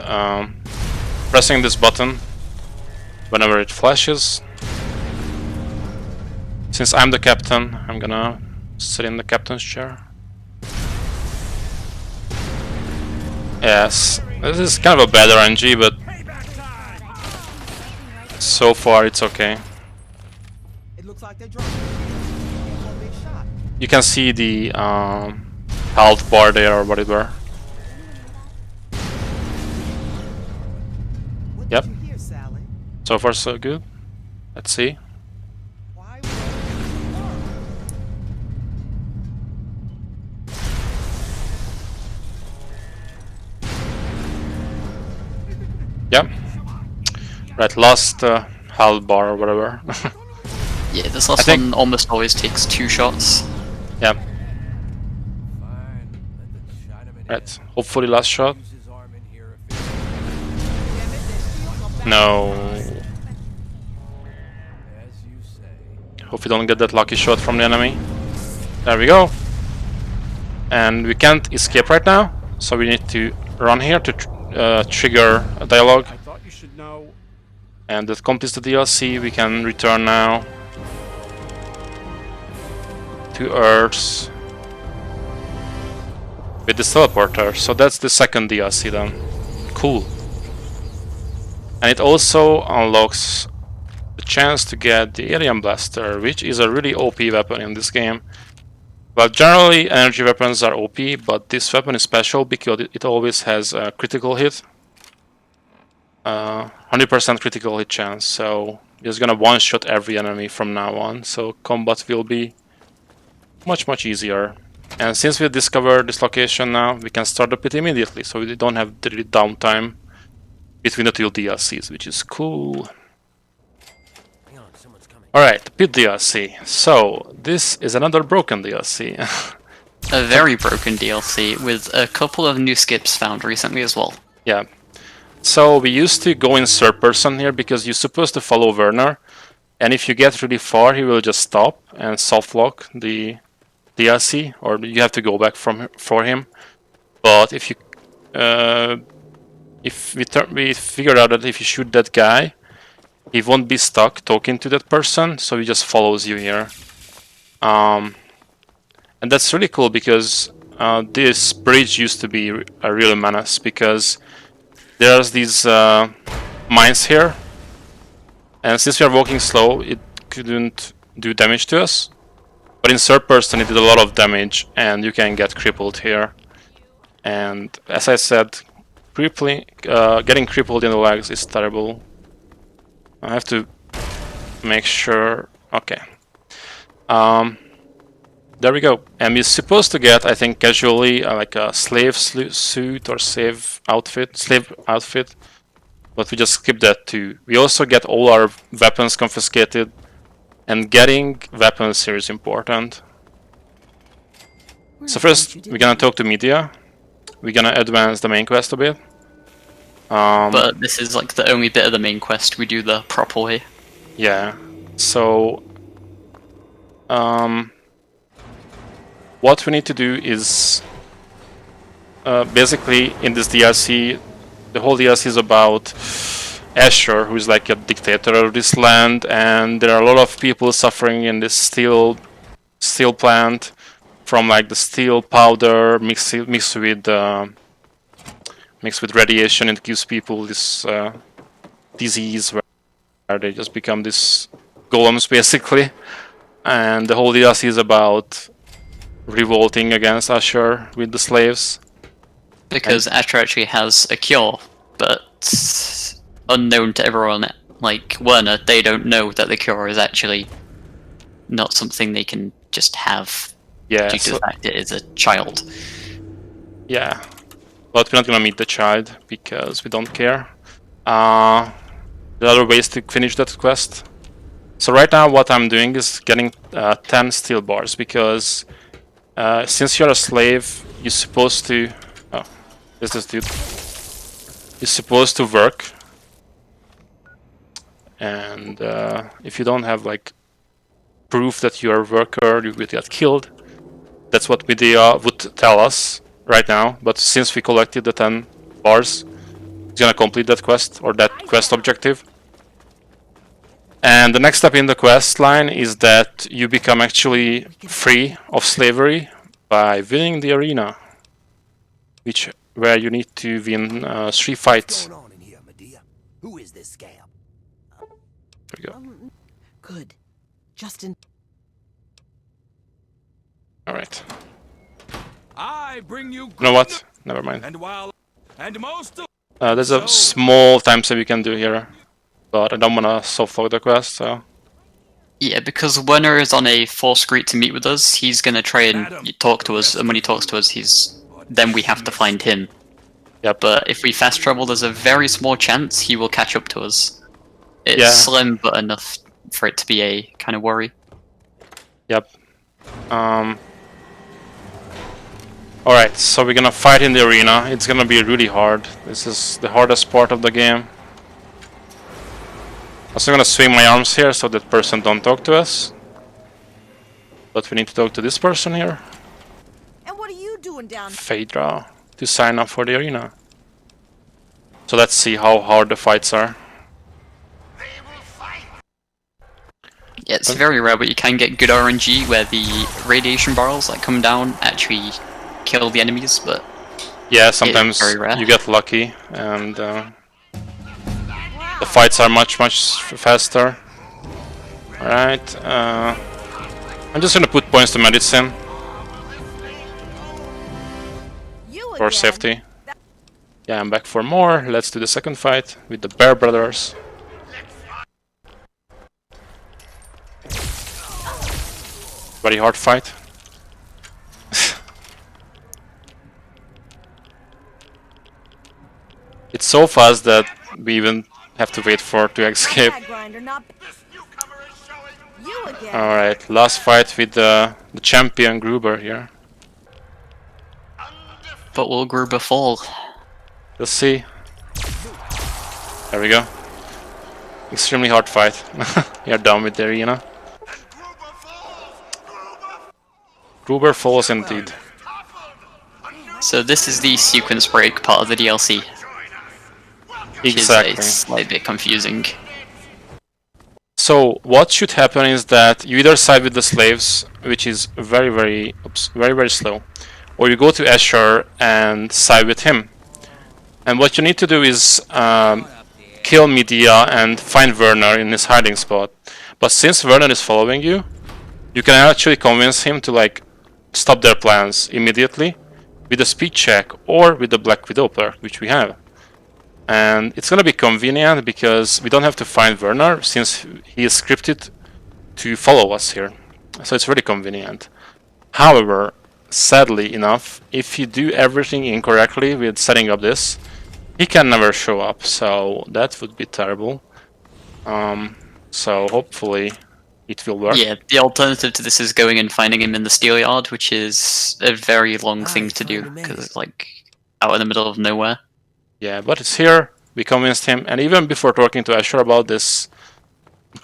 pressing this button whenever it flashes. Since I'm the captain, I'm gonna sit in the captain's chair. Yes, this is kind of a bad RNG, but so far it's okay. You can see the health bar there or whatever. Yep. So far so good. Let's see. Yep. Right, last health bar or whatever. Yeah, this last one almost always takes 2 shots. Yep. Right, hopefully last shot. No. Hope we don't get that lucky shot from the enemy. There we go. And we can't escape right now, so we need to run here to trigger a dialogue. And that completes the DLC. We can return now to Earth with this teleporter. So that's the second DLC then. Cool. And it also unlocks the chance to get the Alien Blaster, which is a really OP weapon in this game. Well, generally energy weapons are OP, but this weapon is special because it always has a critical hit. 100% critical hit chance, so it's gonna one-shot every enemy from now on, so combat will be much easier. And since we discovered this location now, we can start the pit immediately, so we don't have the downtime between the two DLCs, which is cool. Alright, Pit DLC. So, this is another broken DLC. A very broken DLC, with a couple of new skips found recently as well. Yeah. So, we used to go in third person here because you're supposed to follow Werner, and if you get really far, he will just stop and soft lock the DLC, or you have to go back for him. But if you we figured out that if you shoot that guy, he won't be stuck talking to that person, so he just follows you here. And that's really cool because this bridge used to be a real menace because there's these mines here, and since we are walking slow, it couldn't do damage to us. But in third person, it did a lot of damage, and you can get crippled here. And as I said, getting crippled in the legs is terrible. I have to make sure. Okay. There we go. And we're supposed to get, I think, casually like a slave suit or slave outfit. But we just skip that too. We also get all our weapons confiscated. And getting weapons here is important. So first, we're gonna talk to media. We're gonna advance the main quest a bit. But this is like the only bit of the main quest we do the proper way. Yeah. So, what we need to do is basically in this DLC, the whole DLC is about Asher, who is like a dictator of this land, and there are a lot of people suffering in this steel plant from like the steel powder mixed with radiation. It gives people this disease where they just become these golems basically, and the whole DLC is about revolting against Asher with the slaves. Because Asher actually has a cure, but unknown to everyone, like Werner, they don't know that the cure is actually not something they can just have due to the fact it is a child. Yeah, but we're not gonna meet the child because we don't care. There are other ways to finish that quest. So right now what I'm doing is getting 10 steel bars because since you're a slave, you're supposed to... Oh, there's this dude. You're supposed to work. And if you don't have like proof that you're a worker, you will get killed. That's what media would tell us right now, but since we collected the 10 bars, he's gonna complete that quest, or that quest objective. And the next step in the quest line is that you become actually free of slavery by winning the arena, where you need to win 3 fights. What's going on in here, Medea? Who is this scab? There we go. Good. Justin. Alright. I bring you You know what? Never mind. and most of There's a small time save you can do here, but I don't wanna soft-lock the quest, so... Yeah, because Werner is on a forced route to meet with us, he's gonna try and talk to us, and when he talks to us, then we have to find him. Yep. But if we fast travel, there's a very small chance he will catch up to us. It's Yeah. slim, but enough for it to be a kind of worry. Yep. Alright, so we're gonna fight in the arena. It's gonna be really hard. This is the hardest part of the game. Also gonna swing my arms here so that person don't talk to us. But we need to talk to this person here, And what are you doing down? Phaedra, to sign up for the arena. So let's see how hard the fights are. Yeah, it's very rare, but you can get good RNG where the radiation barrels that come down actually kill the enemies, but Yeah, sometimes very rare. you get lucky and the fights are much faster. Alright, I'm just gonna put points to medicine You for again. safety. Yeah, I'm back for more. Let's do the second fight with the Bear Brothers. Very hard fight. It's so fast that we even have to wait for it to escape. Bag grinder, not you again. Alright, last fight with the champion Gruber here. But will Gruber fall? We'll see. There we go. Extremely hard fight. You're done with the arena. Gruber falls indeed. So this is the sequence break part of the DLC, which Exactly. is a slight bit confusing. So what should happen is that you either side with the slaves, which is very slow, or you go to Asher and side with him. And what you need to do is kill Medea and find Werner in his hiding spot. But since Werner is following you, you can actually convince him to like stop their plans immediately with a speed check or with the Black Widow perk, which we have. And it's gonna be convenient because we don't have to find Werner since he is scripted to follow us here. So it's really convenient. However, sadly enough, if you do everything incorrectly with setting up this, he can never show up, so that would be terrible. So hopefully it will work. Yeah, the alternative to this is going and finding him in the steel yard, which is a very long thing to do because it's like out in the middle of nowhere. Yeah, but it's here. We convinced him, and even before talking to Asher about this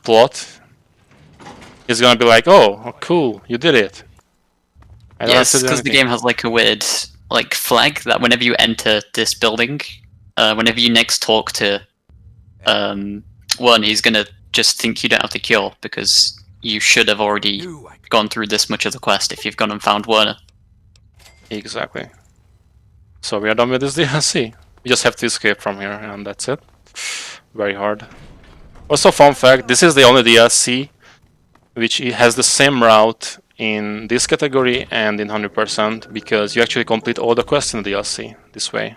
plot, he's gonna be like, "Oh, cool, you did it." I don't have Yes, to do because the anything. game has like a weird like flag that whenever you enter this building, whenever you next talk to one, he's gonna just think you don't have to kill because you should have already gone through this much of the quest if you've gone and found Werner. Exactly. So we are done with this DLC. We just have to escape from here, and that's it. Very hard. Also, fun fact: this is the only DLC which has the same route in this category and in 100%, because you actually complete all the quests in the DLC this way.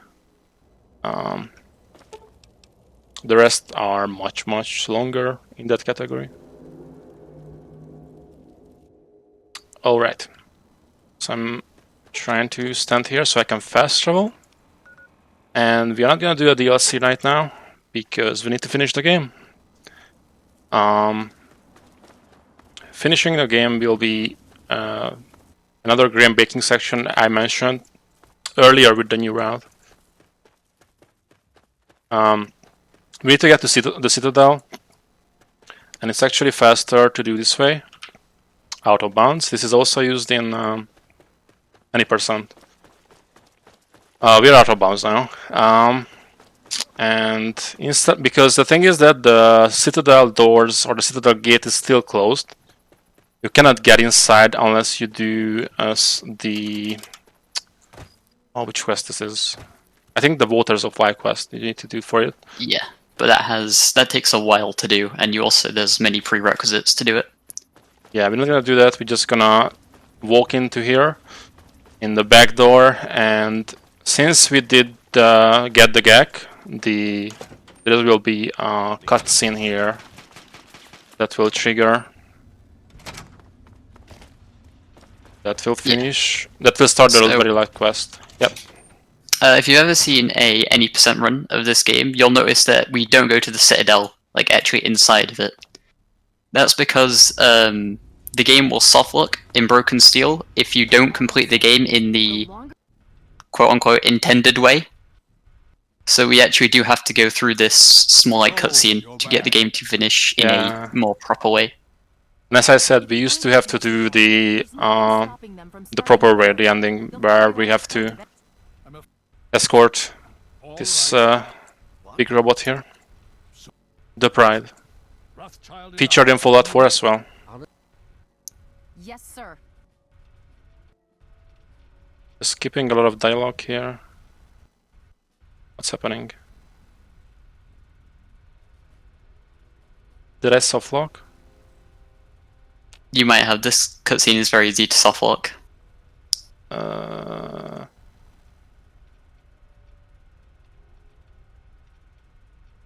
The rest are much longer in that category. Alright. So I'm trying to stand here so I can fast travel. And we're not gonna do a DLC right now because we need to finish the game. Finishing the game will be another grain baking section I mentioned earlier with the new route. We need to get to the Citadel, and it's actually faster to do this way, out of bounds. This is also used in any %. We're out of bounds now. And instead, because the thing is that the Citadel doors or the Citadel gate is still closed. You cannot get inside unless you do the... Oh, which quest this is? I think the Waters of Life quest you need to do for it. Yeah, but that takes a while to do, and there's many prerequisites to do it. Yeah, we're not gonna do that. We're just gonna walk into here in the back door, and since we did get the gag, there will be a cutscene here that will trigger. That will finish. Yeah. That will start the Very Light quest. Yep. If you've ever seen any percent run of this game, you'll notice that we don't go to the Citadel, like actually inside of it. That's because the game will softlock in Broken Steel if you don't complete the game in the quote-unquote intended way. So we actually do have to go through this small like cutscene to get the game to finish in a more proper way. And as I said, we used to have to do the proper way, the ending, where we have to escort this big robot here. The Pride. Featured in Fallout 4 as well. Yes, sir. Skipping a lot of dialogue here. What's happening? Did I softlock? You might have. This cutscene is very easy to softlock. I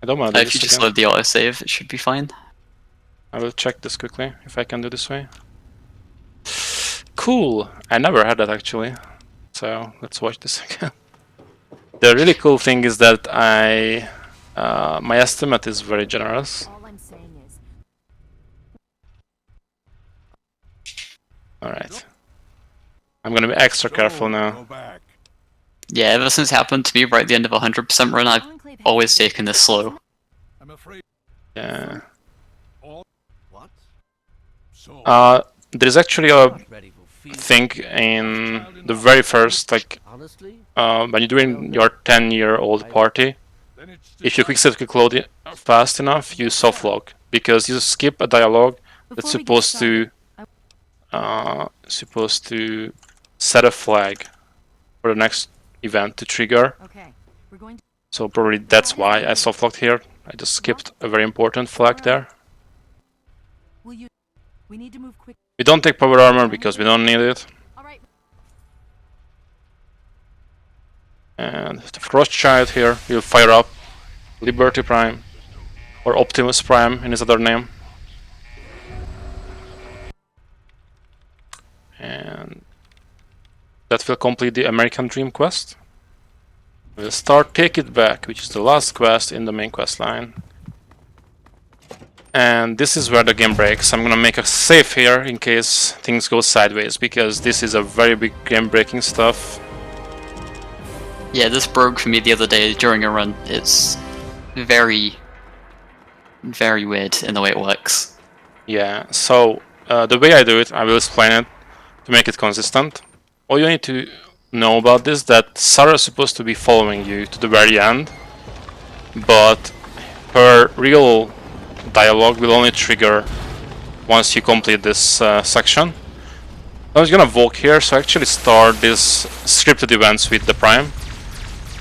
don't want to do if you this just again. load the autosave, it should be fine. I will check this quickly, if I can do this way. Cool! I never had that actually. So, let's watch this again. The really cool thing is that my estimate is very generous. All I'm saying is, Alright. I'm gonna be extra careful now. Yeah, ever since it happened to me right at the end of a 100% run, I've always taken this slow. I'm afraid. Yeah. What? There's actually a thing in the very first, like, Honestly? when you're doing your 10-year-old party, if you quick load it fast enough, you softlock, because you skip a dialogue that's supposed to set a flag for the next event to trigger. okay, we're going to. So probably that's why I softlocked here. I just skipped a very important flag there. Will you? We need to move quick. We don't take power armor because we don't need it. All right. And the Frostchild here will fire up Liberty Prime, or Optimus Prime in his other name. And that will complete the American Dream quest. We'll start Take It Back, which is the last quest in the main quest line. And this is where the game breaks. I'm gonna make a save here in case things go sideways, because this is a very big game breaking stuff. Yeah, this broke for me the other day during a run. It's very, very weird in the way it works. Yeah, so the way I do it, I will explain it to make it consistent. All you need to know about this, that Sarah is supposed to be following you to the very end, but her real dialogue will only trigger once you complete this section. I was gonna walk here, so I actually start this scripted events with the Prime.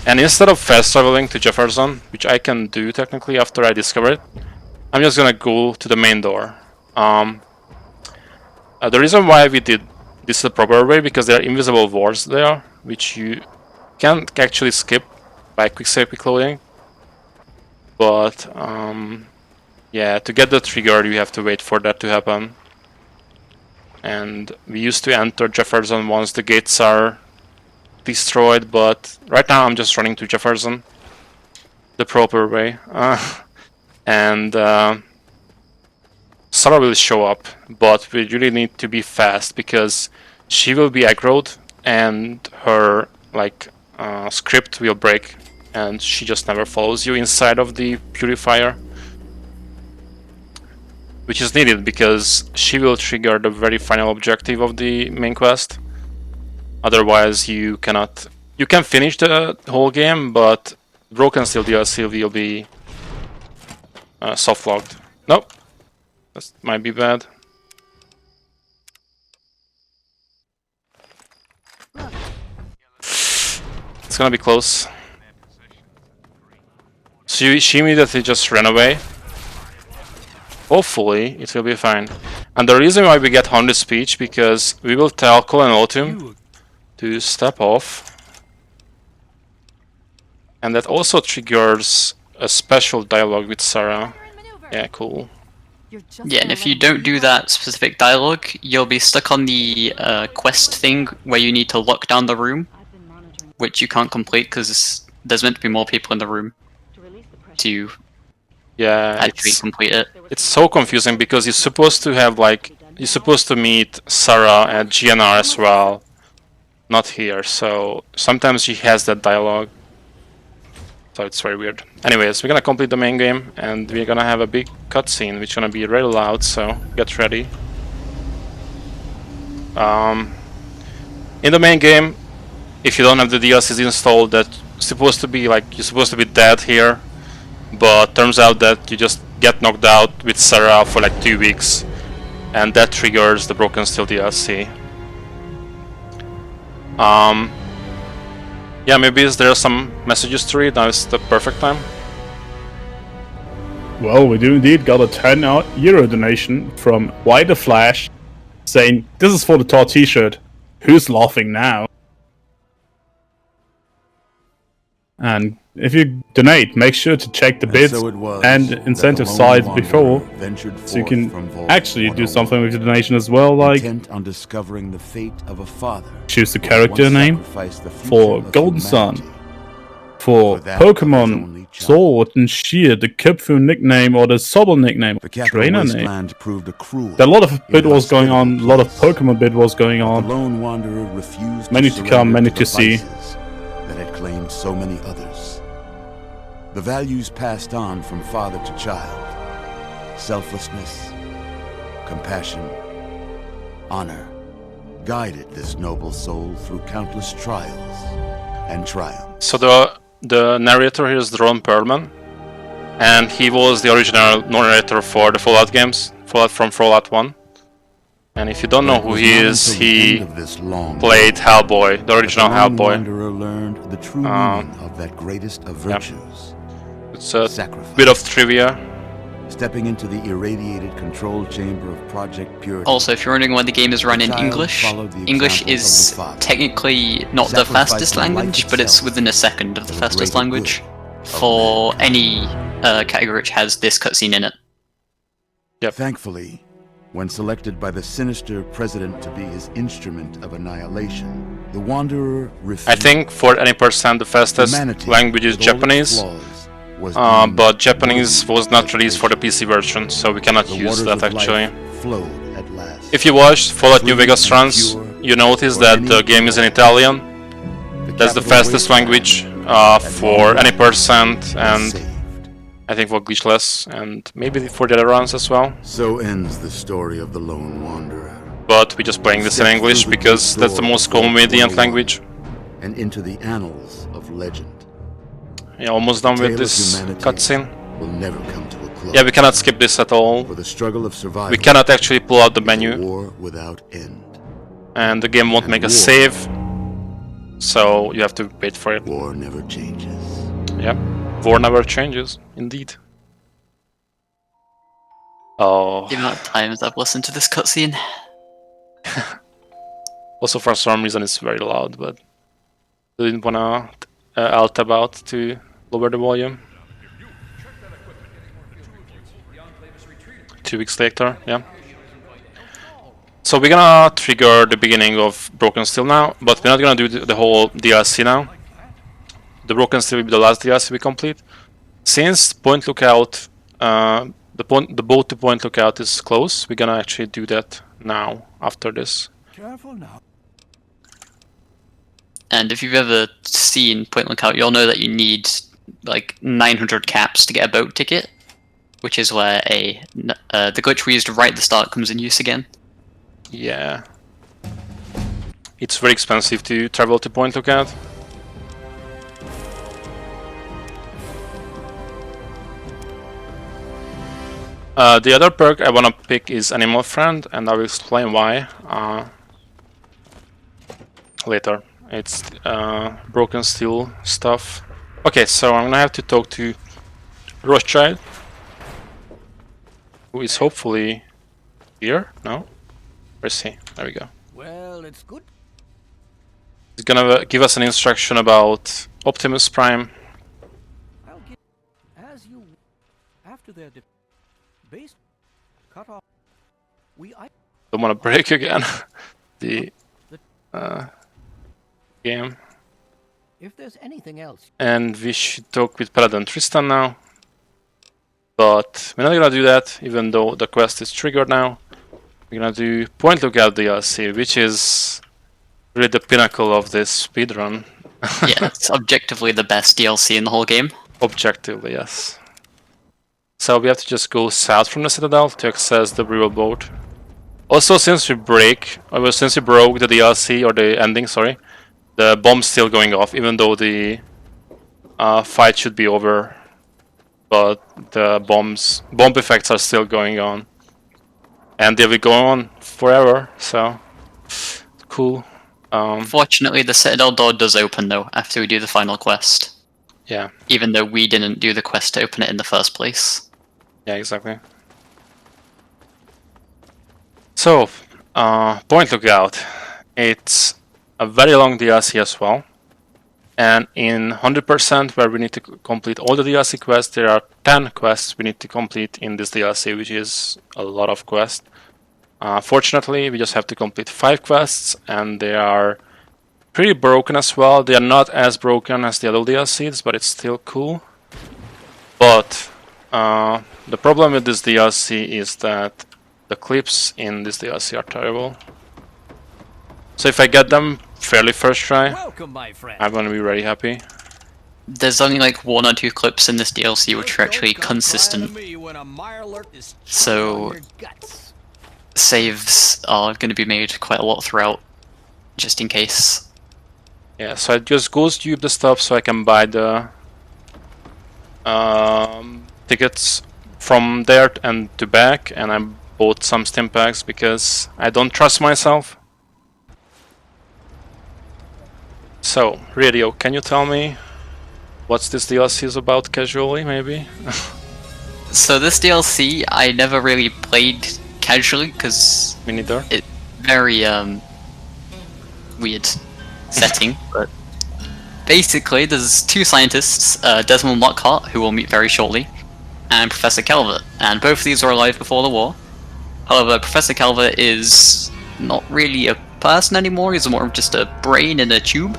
And instead of fast traveling to Jefferson, which I can do technically after I discover it, I'm just gonna go to the main door. The reason why we did this the proper way, because there are invisible wards there, which you can't actually skip by quick save quick loading. But yeah, to get the trigger you have to wait for that to happen. And we used to enter Jefferson once the gates are destroyed, but right now I'm just running to Jefferson the proper way. And Sarah will show up, but we really need to be fast because she will be aggroed and her script will break, and she just never follows you inside of the purifier, which is needed because she will trigger the very final objective of the main quest. Otherwise you You can finish the whole game, but Broken Steel DLC will be soft locked. Nope, that might be bad. It's gonna be close. So she immediately just ran away. Hopefully, it will be fine. And the reason why we get 100 speech, because we will tell Cole and Autumn to step off. And that also triggers a special dialogue with Sarah. Yeah, cool. Yeah, and if you don't do that specific dialogue, you'll be stuck on the quest thing where you need to lock down the room, which you can't complete because there's meant to be more people in the room to actually complete it. It's so confusing because you're supposed to have you're supposed to meet Sarah at GNR as well, not here. So sometimes she has that dialogue. So it's very weird. Anyways, we're gonna complete the main game and we're gonna have a big cutscene which is gonna be really loud, so get ready. In the main game, if you don't have the DLCs installed, that's supposed to be you're supposed to be dead here, but turns out that you just get knocked out with Sarah for 2 weeks, and that triggers the Broken Steel DLC. Yeah, maybe is there some messages to read? Now is the perfect time. Well, we do indeed got a €10 donation from Why the Flash, saying, "This is for the Thor t-shirt. Who's laughing now?" And if you donate, make sure to check the bids and incentive sides before, so you can actually do something with the donation as well, like on discovering the fate of a father, choose the character name for Golden Sun, for Pokemon Sword and Shield, the Kipfu nickname or the Sobble nickname, trainer name. There are a lot of bid wars going on, a lot of Pokemon bid wars going on. Many to come, many to see. That had claimed so many others. The values passed on from father to child: selflessness, compassion, honor, guided this noble soul through countless trials and triumphs. So the narrator here is Ron Perlman, and he was the original narrator for the Fallout games, from Fallout 1. And if you don't know who he is, he played Hellboy, the original Hellboy. Learned the true meaning of that greatest of virtues. It's a bit of trivia. Stepping into the irradiated control chamber of Project Purity. Also, if you're wondering why the game is run in English, English is technically not the fastest language, but it's within a second of the fastest language for any category which has this cutscene in it. Yep. Thankfully, when selected by the sinister president to be his instrument of annihilation, the Wanderer refused. I think for any percent the fastest language is Japanese, but Japanese was not released for the PC version, so we cannot use that actually. If you watched Fallout New Vegas runs, you notice that the game is in Italian. That's the fastest language for any percent, and I think for glitchless, and maybe for the other runs as well. So ends the story of the Lone Wanderer. But we're just playing this in English because that's the most convenient language. And into the annals of legend. Yeah, almost done with this cutscene. Will never come to a close. Yeah, we cannot skip this at all. For the struggle of survival, we cannot actually pull out the menu. War without end. And the game won't make a save. So you have to wait for it. War never changes. Yeah. War never changes, indeed. Oh. The amount of times I've listened to this cutscene. Also, for some reason, it's very loud, but I didn't wanna alt about to lower the volume. 2 weeks later, yeah. So we're gonna trigger the beginning of Broken Steel now, but we're not gonna do the whole DLC now. The Broken Steel will be the last DLC we complete. Since Point Lookout, the boat to Point Lookout is close, we're gonna actually do that now, after this. Careful now. And if you've ever seen Point Lookout, you'll know that you need like 900 caps to get a boat ticket, which is where the glitch we used right at the start comes in use again. Yeah. It's very expensive to travel to Point Lookout. The other perk I wanna pick is Animal Friend, and I will explain why later. It's broken steel stuff. Okay, so I'm gonna have to talk to Rothschild, who is hopefully here. No, where's he? There we go. Well, it's good. He's gonna give us an instruction about Optimus Prime. I'll get as you after their base cut off. Don't wanna break again the game. If there's anything else. And we should talk with Paladin Tristan now. But we're not gonna do that, even though the quest is triggered now. We're gonna do Point Lookout DLC, which is really the pinnacle of this speedrun. Yeah, it's objectively the best DLC in the whole game. Objectively, yes. So we have to just go south from the Citadel to access the riverboat. Also, since we broke the DLC, or the ending, sorry, the bomb's still going off, even though the fight should be over. But the bomb effects are still going on. And they'll be going on forever, so cool. Fortunately, the Citadel door does open though, after we do the final quest. Yeah. Even though we didn't do the quest to open it in the first place. Yeah, exactly. So, Point Lookout. It's a very long DLC as well. And in 100%, where we need to complete all the DLC quests, there are 10 quests we need to complete in this DLC, which is a lot of quests. Fortunately, we just have to complete 5 quests, and they are pretty broken as well. They are not as broken as the other DLCs, but it's still cool. But the problem with this DLC is that the clips in this DLC are terrible. So if I get them fairly first try, Welcome, my friend. I'm gonna be very happy. There's only like 1 or 2 clips in this DLC which are actually consistent. So saves are going to be made quite a lot throughout, just in case. Yeah, so I just ghost tube the stuff so I can buy the tickets from there and to back, and I bought some stim packs because I don't trust myself. So, Radio, can you tell me what's this DLC is about casually, maybe? So this DLC I never really played casually because Me neither. it's very weird setting. But basically, there's 2 scientists, Desmond Lockhart, who we'll meet very shortly, and Professor Calvert, and both of these were alive before the war. However, Professor Calvert is not really a person anymore. He's more of just a brain in a tube.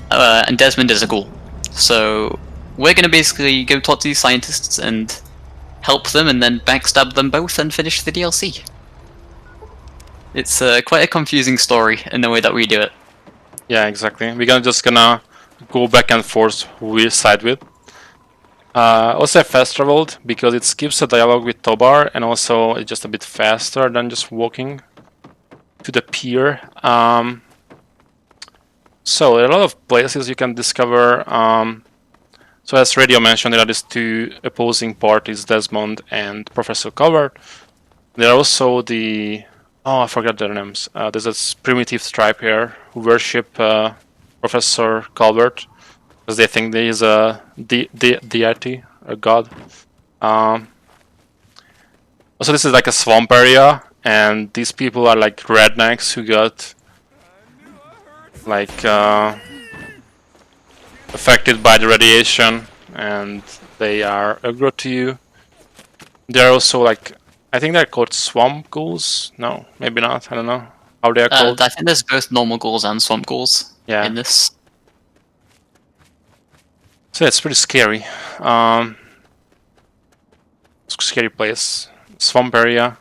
And Desmond is a ghoul. So we're going to basically go talk to these scientists and help them, and then backstab them both and finish the DLC. It's quite a confusing story in the way that we do it. Yeah, exactly. We're just gonna go back and forth who we side with. Also fast traveled because it skips the dialogue with Tobar, and also it's just a bit faster than just walking to the pier. So there are a lot of places you can discover. So as Radio mentioned, there are these 2 opposing parties, Desmond and Professor Calvert. There are also the... oh, I forgot their names. There's a primitive tribe here who worship Professor Calvert because they think there is a deity, a god. Also, this is like a swamp area, and these people are like rednecks who got like affected by the radiation, and they are aggro to you. They're also like, I think they're called swamp ghouls. No, maybe not. I don't know how they are called. I think there's both normal ghouls and swamp ghouls in this. So it's pretty scary. Scary place, swamp area.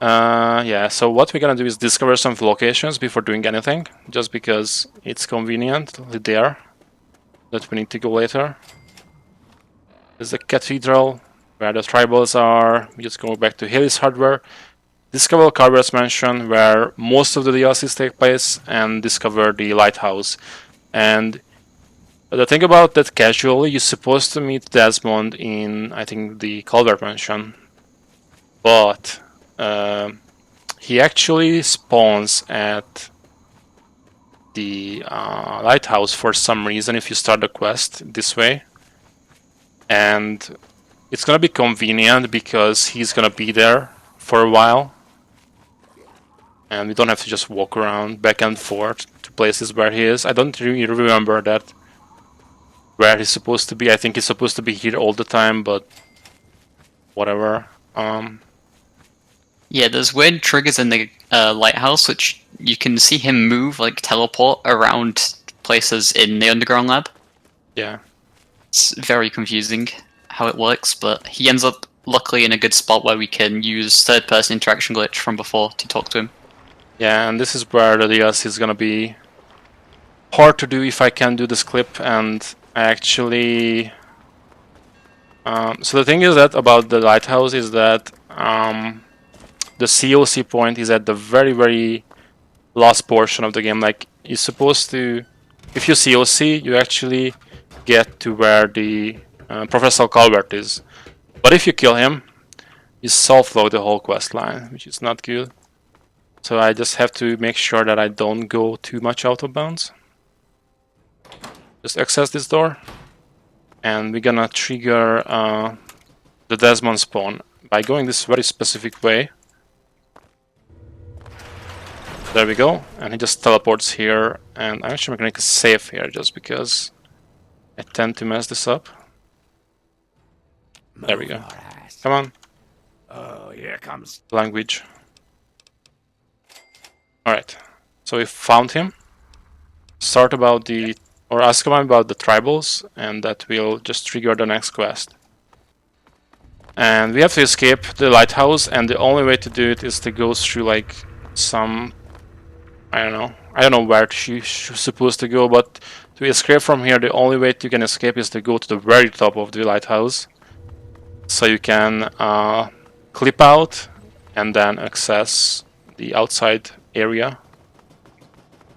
Yeah. So what we're gonna do is discover some locations before doing anything, just because it's convenient there. That we need to go later. There's the cathedral where the tribals are. We just go back to Haley's Hardware, discover Carver's Mansion where most of the DLCs take place, and discover the lighthouse. And The thing about that casually, you're supposed to meet Desmond in, I think, the Culver Mansion. But he actually spawns at the lighthouse for some reason if you start the quest this way. And it's gonna be convenient because he's gonna be there for a while. And we don't have to just walk around back and forth to places where he is. I don't really remember that where he's supposed to be. I think he's supposed to be here all the time, but whatever. Yeah, there's weird triggers in the lighthouse, which you can see him move, like teleport around places in the underground lab. Yeah. It's very confusing how it works, but he ends up luckily in a good spot where we can use third-person interaction glitch from before to talk to him. Yeah, and this is where the DLC is gonna be hard to do if I can do this clip, and I actually... so the thing is that about the lighthouse is that the COC point is at the very, very last portion of the game. Like, you're supposed to... If you COC, you actually get to where the Professor Calvert is. But if you kill him, you self-load the whole quest line, which is not good. So I just have to make sure that I don't go too much out of bounds. Just access this door. And we're gonna trigger the Desmond spawn by going this very specific way. There we go, and he just teleports here, and I'm actually gonna make a save here just because I tend to mess this up. There we go. Come on. Oh, here comes. Language. Alright, so we found him. Start about the... or ask him about the tribals, and that will just trigger the next quest. And we have to escape the lighthouse, and the only way to do it is to go through like some... I don't know where she's supposed to go, but to escape from here, the only way you can escape is to go to the very top of the lighthouse. So you can clip out and then access the outside area.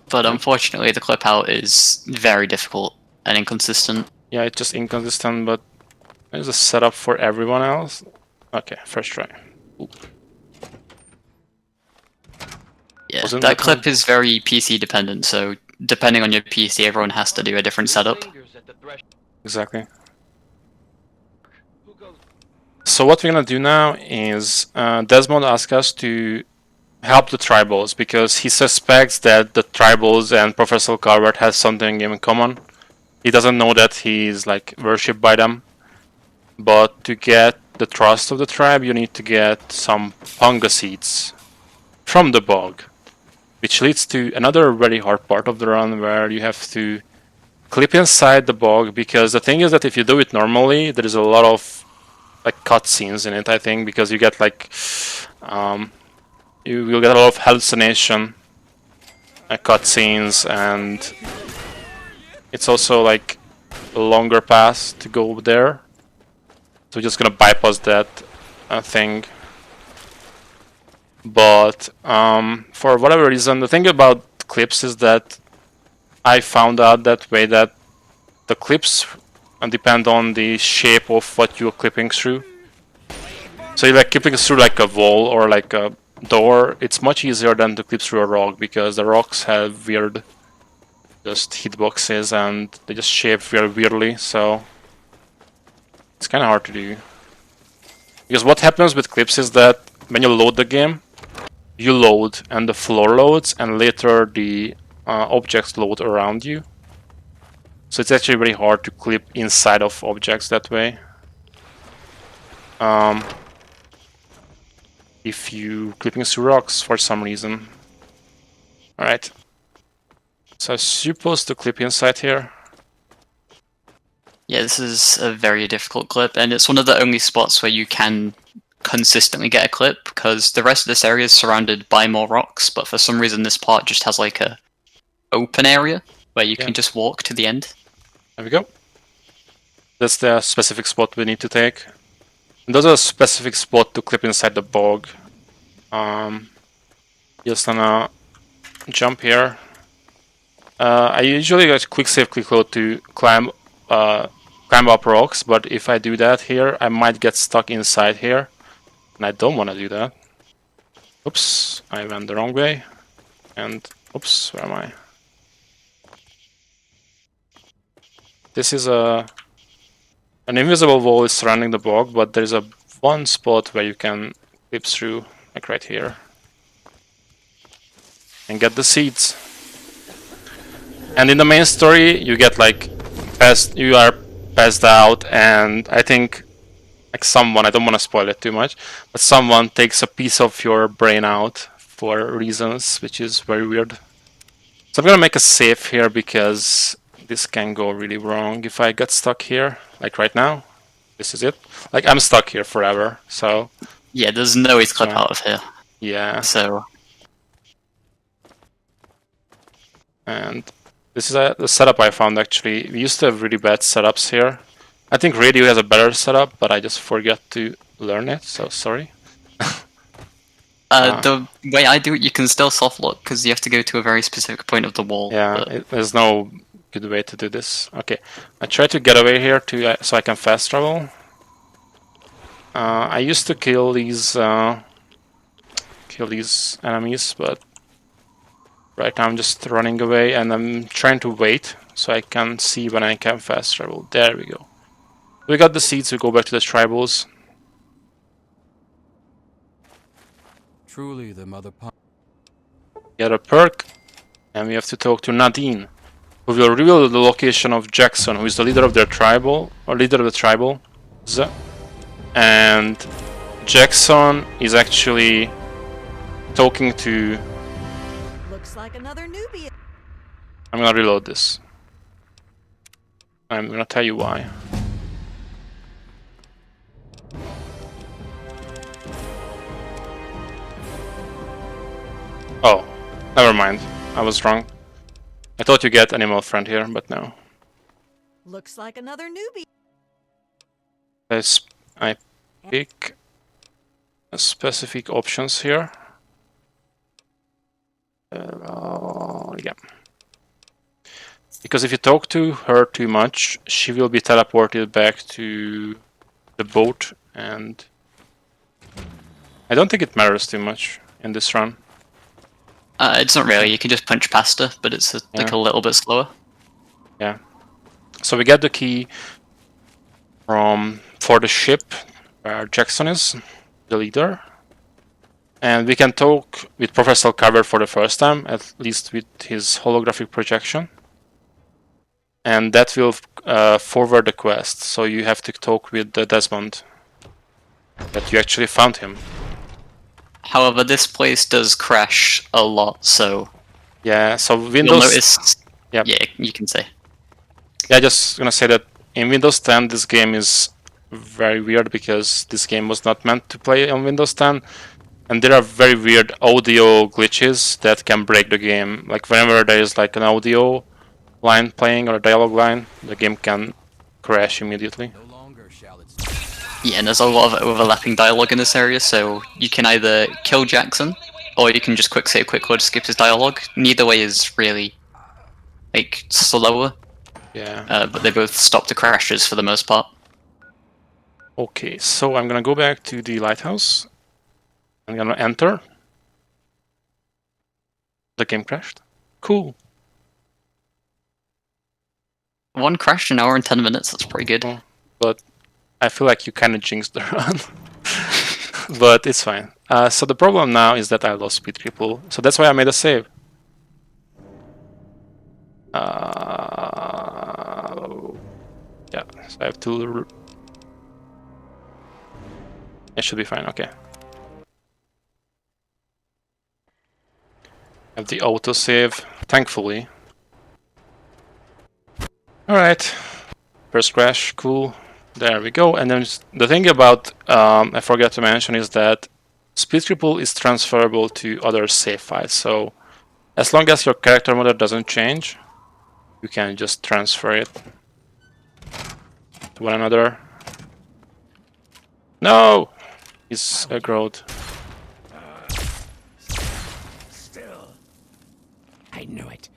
But unfortunately, the clip out is very difficult and inconsistent. Yeah, it's just inconsistent, but there's a setup for everyone else. Okay, first try. Ooh. Yeah, Wasn't that that clip one? is very PC dependent, so depending on your PC, everyone has to do a different setup. Exactly. So what we're gonna do now is Desmond asked us to help the tribals because he suspects that the tribals and Professor Calvert has something in common. He doesn't know that he's like worshipped by them. But to get the trust of the tribe, you need to get some fungus seeds from the bog, which leads to another very hard part of the run where you have to clip inside the bog, because the thing is that if you do it normally, there is a lot of like cutscenes in it, I think, because you get like you will get a lot of hallucination cutscenes, and it's also like a longer path to go there. So we're just gonna bypass that thing. But for whatever reason, the thing about clips is that I found out that way that the clips depend on the shape of what you're clipping through. So you're like clipping through like a wall or like a door, it's much easier than to clip through a rock, because the rocks have weird just hitboxes and they just shape very weirdly, so it's kind of hard to do. Because what happens with clips is that when you load the game, you load and the floor loads, and later the objects load around you. So it's actually very hard to clip inside of objects that way. If you clipping through rocks for some reason. Alright. So I'm supposed to clip inside here. Yeah, this is a very difficult clip, and it's one of the only spots where you can consistently get a clip, because the rest of this area is surrounded by more rocks, but for some reason this part just has like a open area where you can just walk to the end. There we go. That's the specific spot we need to take. And there's a specific spot to clip inside the bog. Just gonna jump here. I usually get quick save, quick load to climb up rocks, but if I do that here, I might get stuck inside here, and I don't want to do that. Oops, I went the wrong way, and oops, where am I? This is an invisible wall is surrounding the bog, but there's one spot where you can clip through, like right here, and get the seeds. And in the main story, you get like you are passed out, and I think like someone, I don't want to spoil it too much, but someone takes a piece of your brain out for reasons, which is very weird. So I'm gonna make a save here because this can go really wrong if I get stuck here, like right now. This is it. Like I'm stuck here forever, so Yeah, there's no way to clip out of here. yeah. So And this is the setup I found actually. We used to have really bad setups here. I think Radio has a better setup, but I just forget to learn it, so sorry. the way I do it, you can still soft lock because you have to go to a very specific point of the wall. Yeah, but there's no good way to do this. Okay, I try to get away here so I can fast travel. I used to kill these enemies, but right now I'm just running away and I'm trying to wait so I can see when I can fast travel. There we go. We got the seeds, we go back to the tribals. Truly the mother pond. Get a perk, and we have to talk to Nadine, who will reveal the location of Jackson, who is the leader of their tribal, or leader of the tribal. And Jackson is actually talking to... Looks like another newbie. I'm gonna reload this. I'm gonna tell you why. Oh, never mind. I was wrong. I thought you get animal friend here, but no. Looks like another newbie. I pick specific options here. Yeah. Because if you talk to her too much, she will be teleported back to the boat, and I don't think it matters too much in this run. it's not really. You can just punch past her, but it's like a little bit slower. Yeah. So we get the key for the ship where Jackson is, the leader. And we can talk with Professor Carver for the first time, at least with his holographic projection. And that will forward the quest, so you have to talk with Desmond. That you actually found him. However, this place does crash a lot, so Yeah, so you'll Windows... notice... Yep. Yeah, you can say. Yeah, just gonna say that in Windows 10 this game is very weird because this game was not meant to play on Windows 10. And there are very weird audio glitches that can break the game. Like whenever there is like an audio line playing or a dialogue line, the game can crash immediately. No longer shall it Yeah, and there's a lot of overlapping dialogue in this area, so you can either kill Jackson, or you can just quick save, quick load, skip his dialogue. Neither way is really, like, slower, Yeah. but they both stop the crashes for the most part. Okay, so I'm gonna go back to the lighthouse. I'm gonna enter. The game crashed. Cool. One crash an hour and 10 minutes, that's pretty good. But I feel like you kinda jinxed the run. But it's fine. So the problem now is that I lost speed triple. So that's why I made a save. Yeah, so I have to... It should be fine, okay. Have the autosave, thankfully. Alright. First crash, cool. There we go. And then the thing about, I forgot to mention, is that speed triple is transferable to other save files. So as long as your character model doesn't change, you can just transfer it to one another. No! He's aggroed. Still. I knew it.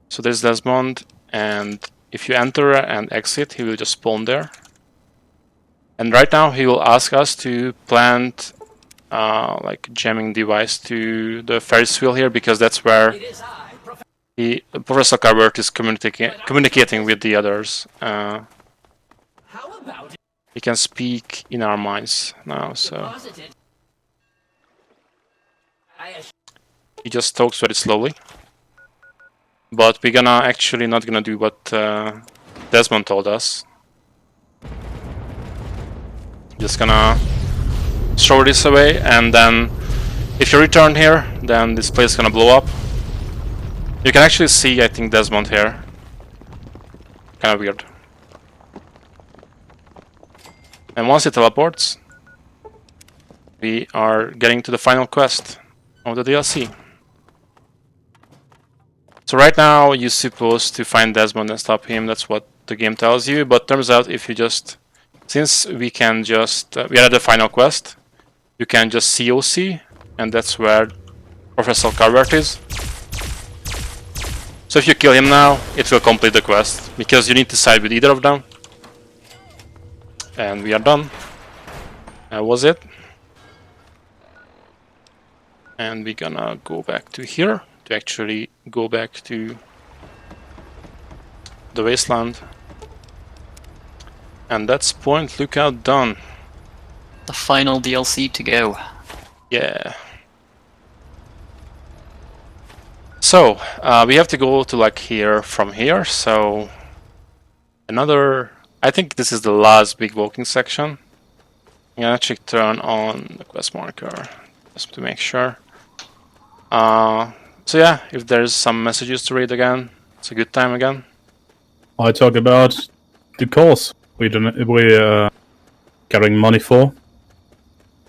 So there's Desmond, and if you enter and exit, he will just spawn there. And right now he will ask us to plant like jamming device to the Ferris wheel here, because that's where Professor Carbert is communicating with the others. He can speak in our minds now, so he just talks very slowly. But we're gonna actually not gonna do what Desmond told us. Just gonna throw this away, and then if you return here, then this place is gonna blow up. You can actually see, I think, Desmond here. Kinda weird. And once it teleports, we are getting to the final quest of the DLC. So right now you're supposed to find Desmond and stop him, that's what the game tells you, but turns out if you just, since we can just, we are at the final quest, you can just COC, and that's where Professor Carbert is. So if you kill him now, it will complete the quest, because you need to side with either of them. And we are done. That was it. And we're gonna go back to here to actually go back to the wasteland. And that's Point Lookout done. The final DLC to go. Yeah. So, we have to go to like here from here, so another, I think this is the last big walking section. I'm gonna check turn on the quest marker, just to make sure. So yeah, if there's some messages to read again, it's a good time again. I talk about the cause we're gathering money for.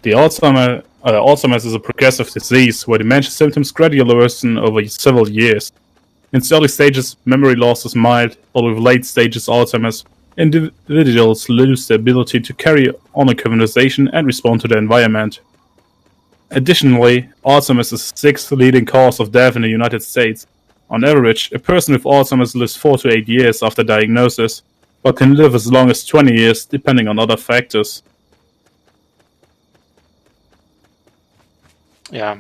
The Alzheimer's is a progressive disease where dementia symptoms gradually worsen over several years. In its early stages, memory loss is mild, but with late stages Alzheimer's, individuals lose the ability to carry on a conversation and respond to the environment. Additionally, Alzheimer's is the sixth leading cause of death in the United States. On average, a person with Alzheimer's lives 4 to 8 years after diagnosis, but can live as long as 20 years depending on other factors. Yeah,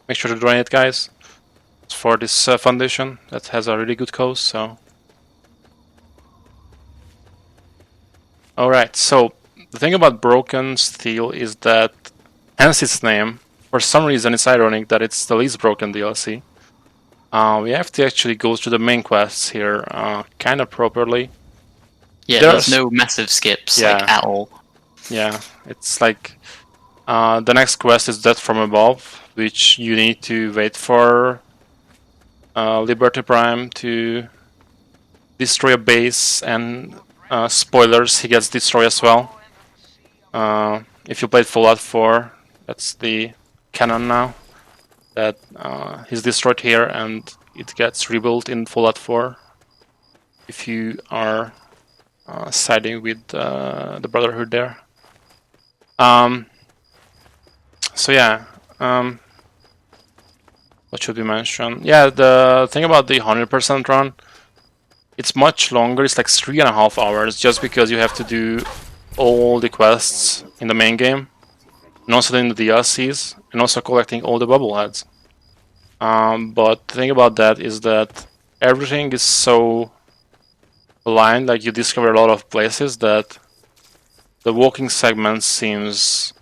make sure to donate, guys. It's for this foundation that has a really good cause, so. Alright, so the thing about Broken Steel is that, hence its name, for some reason it's ironic that it's the least broken DLC. We have to actually go through the main quests here kind of properly. Yeah, there's no massive skips like at all. Yeah, it's like the next quest is Death from Above, which you need to wait for Liberty Prime to destroy a base, and spoilers, he gets destroyed as well. If you played Fallout 4, that's the canon now, that he's destroyed here and it gets rebuilt in Fallout 4 if you are siding with the Brotherhood there. So yeah, what should we mention? Yeah, the thing about the 100% run, it's much longer, it's like 3.5 hours, just because you have to do all the quests in the main game, and also in the DLCs, and also collecting all the bubbleheads. But the thing about that is that everything is so aligned, like you discover a lot of places, that the walking segment seems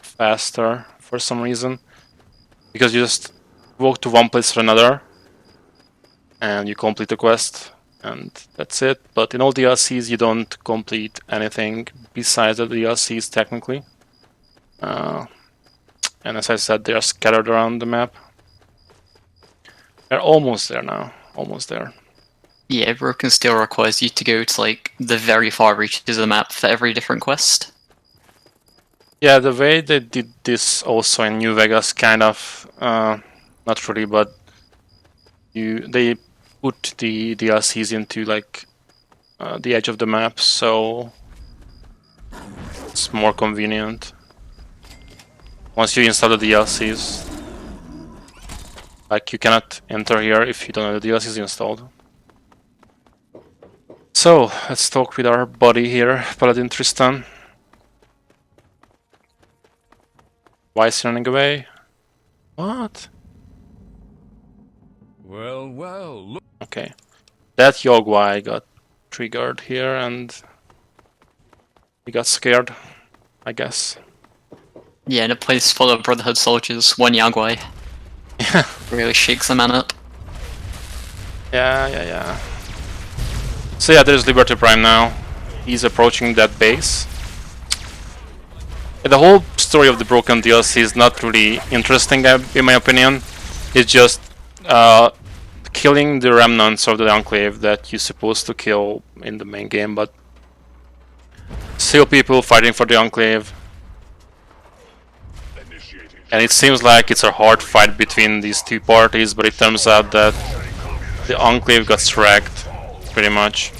faster for some reason, because you just walk to one place or another and you complete the quest and that's it. But in all DLCs you don't complete anything besides the DLCs technically, and as I said, they are scattered around the map. They're almost there now, almost there. Yeah, Broken Steel requires you to go to like the very far reaches of the map for every different quest. Yeah, the way they did this also in New Vegas, kind of, not really, but they put the DLCs into like the edge of the map, so it's more convenient once you install the DLCs. Like, you cannot enter here if you don't have the DLCs installed. So, let's talk with our buddy here, Paladin Tristan. Why is he running away? What? Well, look. Okay. That Yogwai got triggered here and he got scared, I guess. Yeah, in a place full of Brotherhood soldiers, one Yagwai. Really shakes the man up. Yeah. So yeah, there's Liberty Prime now. He's approaching that base. The whole story of the Broken DLC is not really interesting, in my opinion. It's just killing the remnants of the Enclave that you're supposed to kill in the main game, but still people fighting for the Enclave. And it seems like it's a hard fight between these two parties, but it turns out that the Enclave got wrecked, pretty much.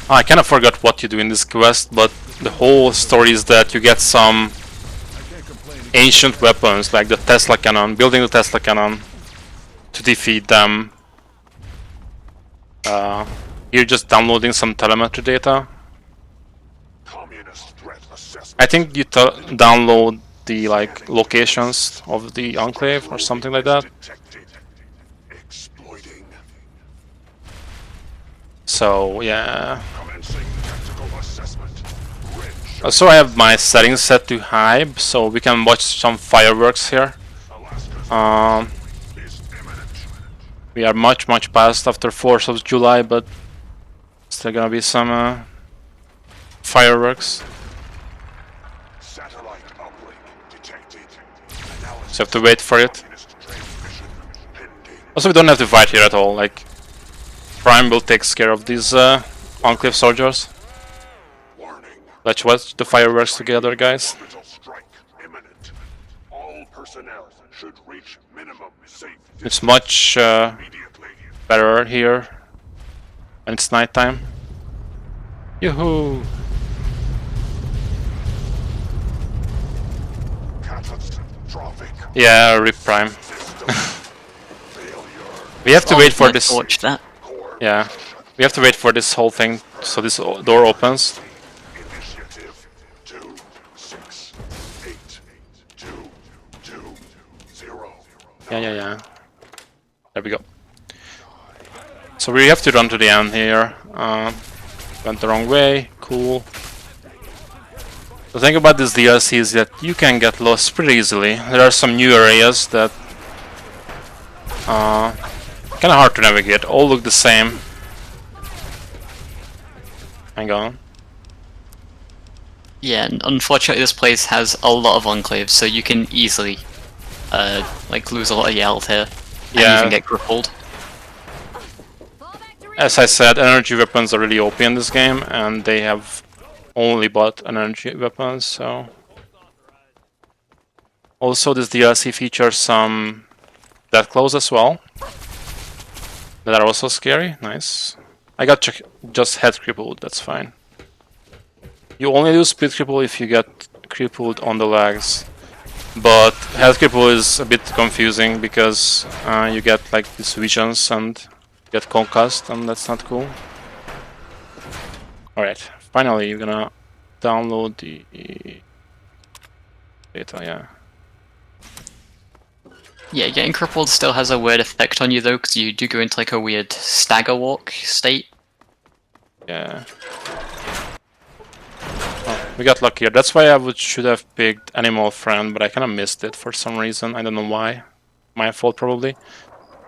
I kind of forgot what you do in this quest, but the whole story is that you get some ancient weapons, like the Tesla cannon, building the Tesla cannon to defeat them. You're just downloading some telemetry data. I think you download the locations of the Enclave or something like that. So yeah. So I have my settings set to high, so we can watch some fireworks here. We are much past after 4th of July, but still gonna be some fireworks. So have to wait for it. Also, we don't have to fight here at all. Like, Prime will take care of these Enclave soldiers. Let's watch the fireworks together, guys. It's much better here, and it's nighttime. Yoo-hoo! Yeah, RIP Prime. We have to wait for this. Watch that. Yeah, we have to wait for this whole thing so this door opens. Yeah. There we go. So we have to run to the end here. Went the wrong way. Cool. The thing about this DLC is that you can get lost pretty easily. There are some new areas that kind of hard to navigate. All look the same. Hang on. Yeah, and unfortunately this place has a lot of enclaves, so you can easily lose a lot of your health here. And Yeah. even get crippled. As I said, energy weapons are really OP in this game, and they have only bought energy weapons, so... Also, this DLC features some death claws as well, that are also scary. Nice. I got just head crippled, that's fine. You only do speed cripple if you get crippled on the legs, but head cripple is a bit confusing because you get these visions and get concussed, and that's not cool. Alright, finally you're gonna download the data, yeah. Yeah, getting crippled still has a weird effect on you though, because you do go into a weird stagger walk state. Yeah. Oh, we got luckier. That's why I should have picked Animal Friend, but I kind of missed it for some reason. I don't know why. My fault probably.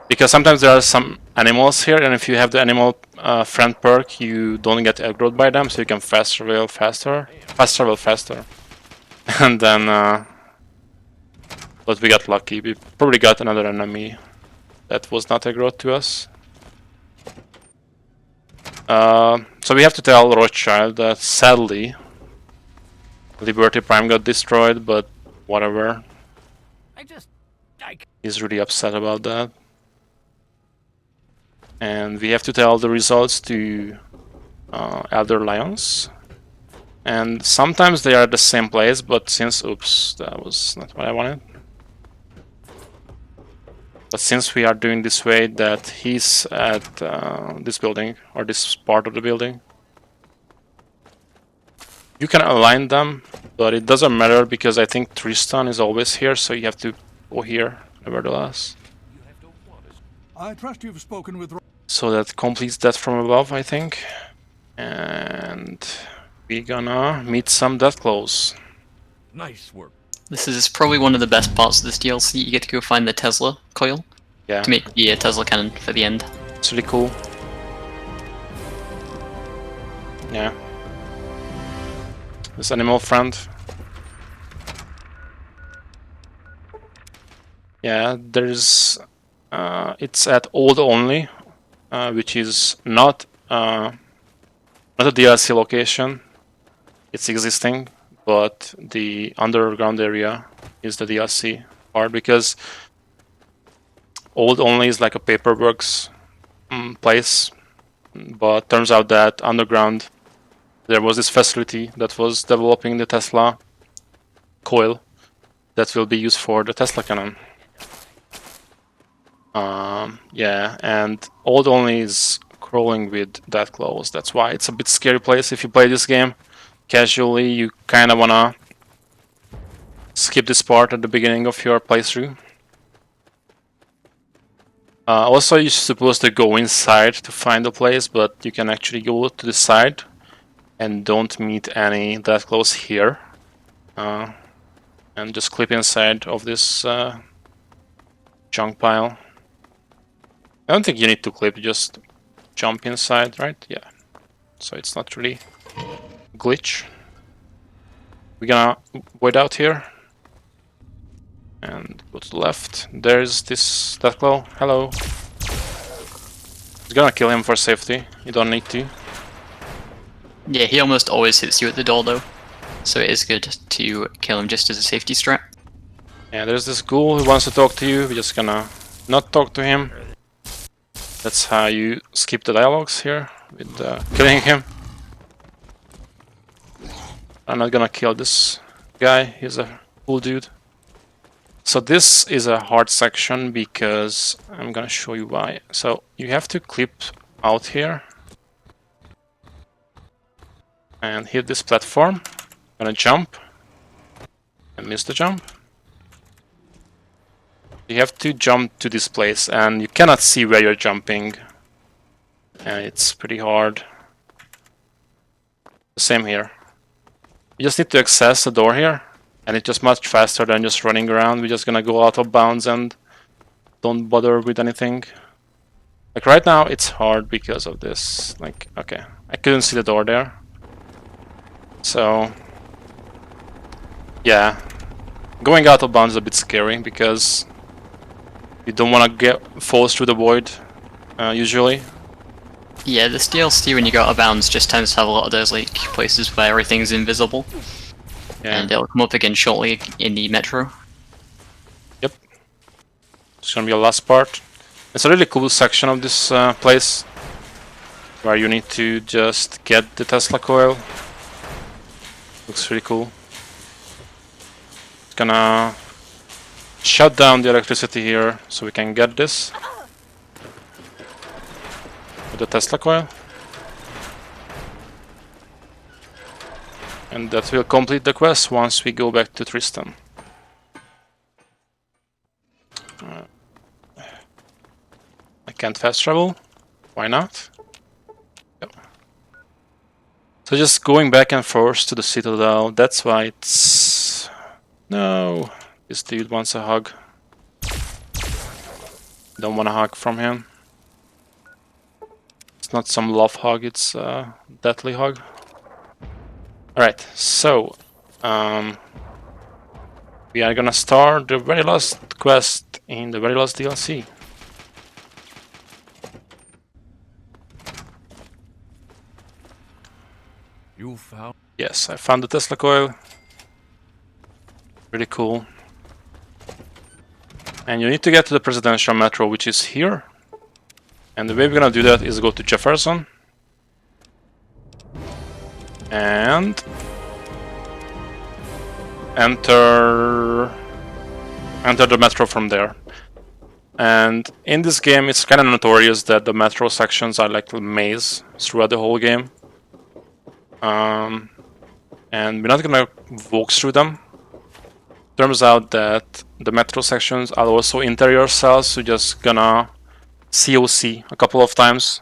Because sometimes there are some animals here, and if you have the Animal Friend perk, you don't get aggroed by them, so you can fast travel faster. And then, but we got lucky. We probably got another enemy that was not aggroed to us. So we have to tell Rothschild that sadly Liberty Prime got destroyed, but whatever. He's really upset about that. And we have to tell the results to Elder Lions. And sometimes they are at the same place, but since, oops, that was not what I wanted. But since we are doing this way, that he's at this building, or this part of the building, you can align them, but it doesn't matter because I think Tristan is always here, so you have to go here, nevertheless. I trust you've spoken with. So that completes that from above, I think. And we're gonna meet some Deathclaws. Nice work. This is probably one of the best parts of this DLC. You get to go find the Tesla coil Yeah, to make the Tesla cannon for the end. it's really cool. Yeah. This animal friend. Yeah, there's... it's at old only, which is not a DLC location. It's existing, but the underground area is the DLC part, because old only is like a paperworks place, but turns out that underground there was this facility that was developing the Tesla coil that will be used for the Tesla cannon. Yeah, and old only is crawling with Deathclaws. That's why it's a bit scary place. If you play this game casually, you kind of wanna skip this part at the beginning of your playthrough. Also, you're supposed to go inside to find the place, but you can actually go to the side and don't meet any Deathclaws here. And just clip inside of this junk pile. I don't think you need to clip, just jump inside, right? Yeah. So it's not really glitch. We're gonna wait out here and go to the left. There's this Deathclaw. Hello. It's gonna kill him for safety. You don't need to. Yeah, he almost always hits you at the door though, so it is good to kill him just as a safety strat. Yeah, there's this ghoul who wants to talk to you. We're just gonna not talk to him. That's how you skip the dialogues here with killing him. I'm not gonna kill this guy. He's a cool dude. So this is a hard section because I'm gonna show you why. So you have to clip out here and hit this platform. Gonna jump and miss the jump. You have to jump to this place and you cannot see where you're jumping, and it's pretty hard. Same here. You just need to access the door here, and it's just much faster than just running around. We're just gonna go out of bounds and don't bother with anything. Like right now it's hard because of this. Like, okay, I couldn't see the door there. So yeah, going out of bounds is a bit scary because you don't want to fall through the void usually. Yeah, this DLC when you go out of bounds just tends to have a lot of those like places where everything's invisible. Yeah. And it'll come up again shortly in the metro. Yep. It's gonna be the last part. It's a really cool section of this place where you need to just get the Tesla coil. Looks really cool. It's gonna shut down the electricity here so we can get this with the Tesla coil. And that will complete the quest once we go back to Tristan. I can't fast travel. Why not? Yep. So just going back and forth to the Citadel, that's why it's... No, this dude wants a hug. Don't want a hug from him. It's not some love hug, it's a deathly hug. Alright, so we are gonna start the very last quest in the very last DLC. You found. Yes, I found the Tesla coil. Really cool. And you need to get to the presidential metro, which is here. And the way we're gonna do that is go to Jefferson. And enter the metro from there. And in this game, it's kind of notorious that the metro sections are like a maze throughout the whole game. And we're not gonna walk through them. Turns out that the metro sections are also interior cells, so just gonna COC a couple of times,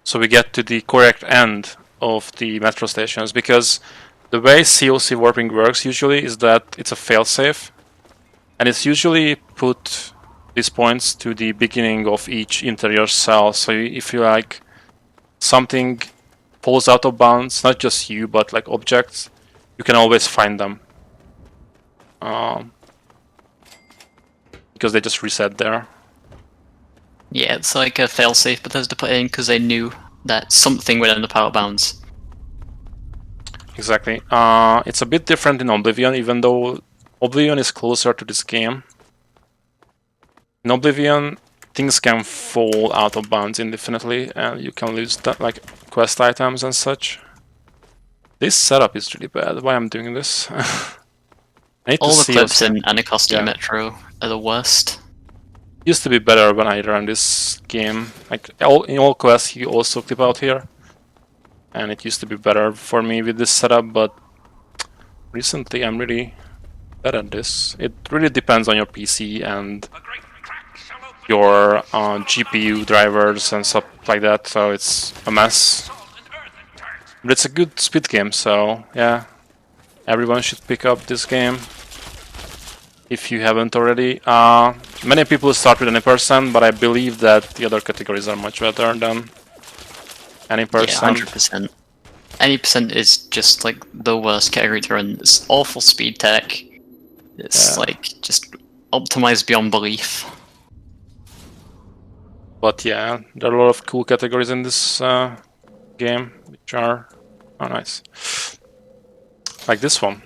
so we get to the correct end of the metro stations. Because the way COC warping works usually is that it's a failsafe, and it's usually put these points to the beginning of each interior cell. So if you like something falls out of bounds, not just you but like objects, you can always find them, because they just reset there. Yeah, it's like a failsafe Bethesda put in because they knew that something would end up out of bounds. Exactly. It's a bit different in Oblivion, even though Oblivion is closer to this game. In Oblivion, things can fall out of bounds indefinitely, and you can lose that, like quest items and such. This setup is really bad. Why I'm doing this? I need All to the see clips also. in Anacostia Yeah. Metro are the worst. Used to be better when I ran this game. Like in all quests, you also clip out here, and it used to be better for me with this setup. But recently, I'm really bad at this. It really depends on your PC and your GPU drivers and stuff like that. So it's a mess. But it's a good speed game, so yeah, everyone should pick up this game if you haven't already. Many people start with any percent, but I believe that the other categories are much better than any Yeah, percent. 100%. Any percent is just like the worst category to run. It's awful speed tech. It's Yeah. like just optimized beyond belief. But yeah, there are a lot of cool categories in this game, which are nice. Like this one.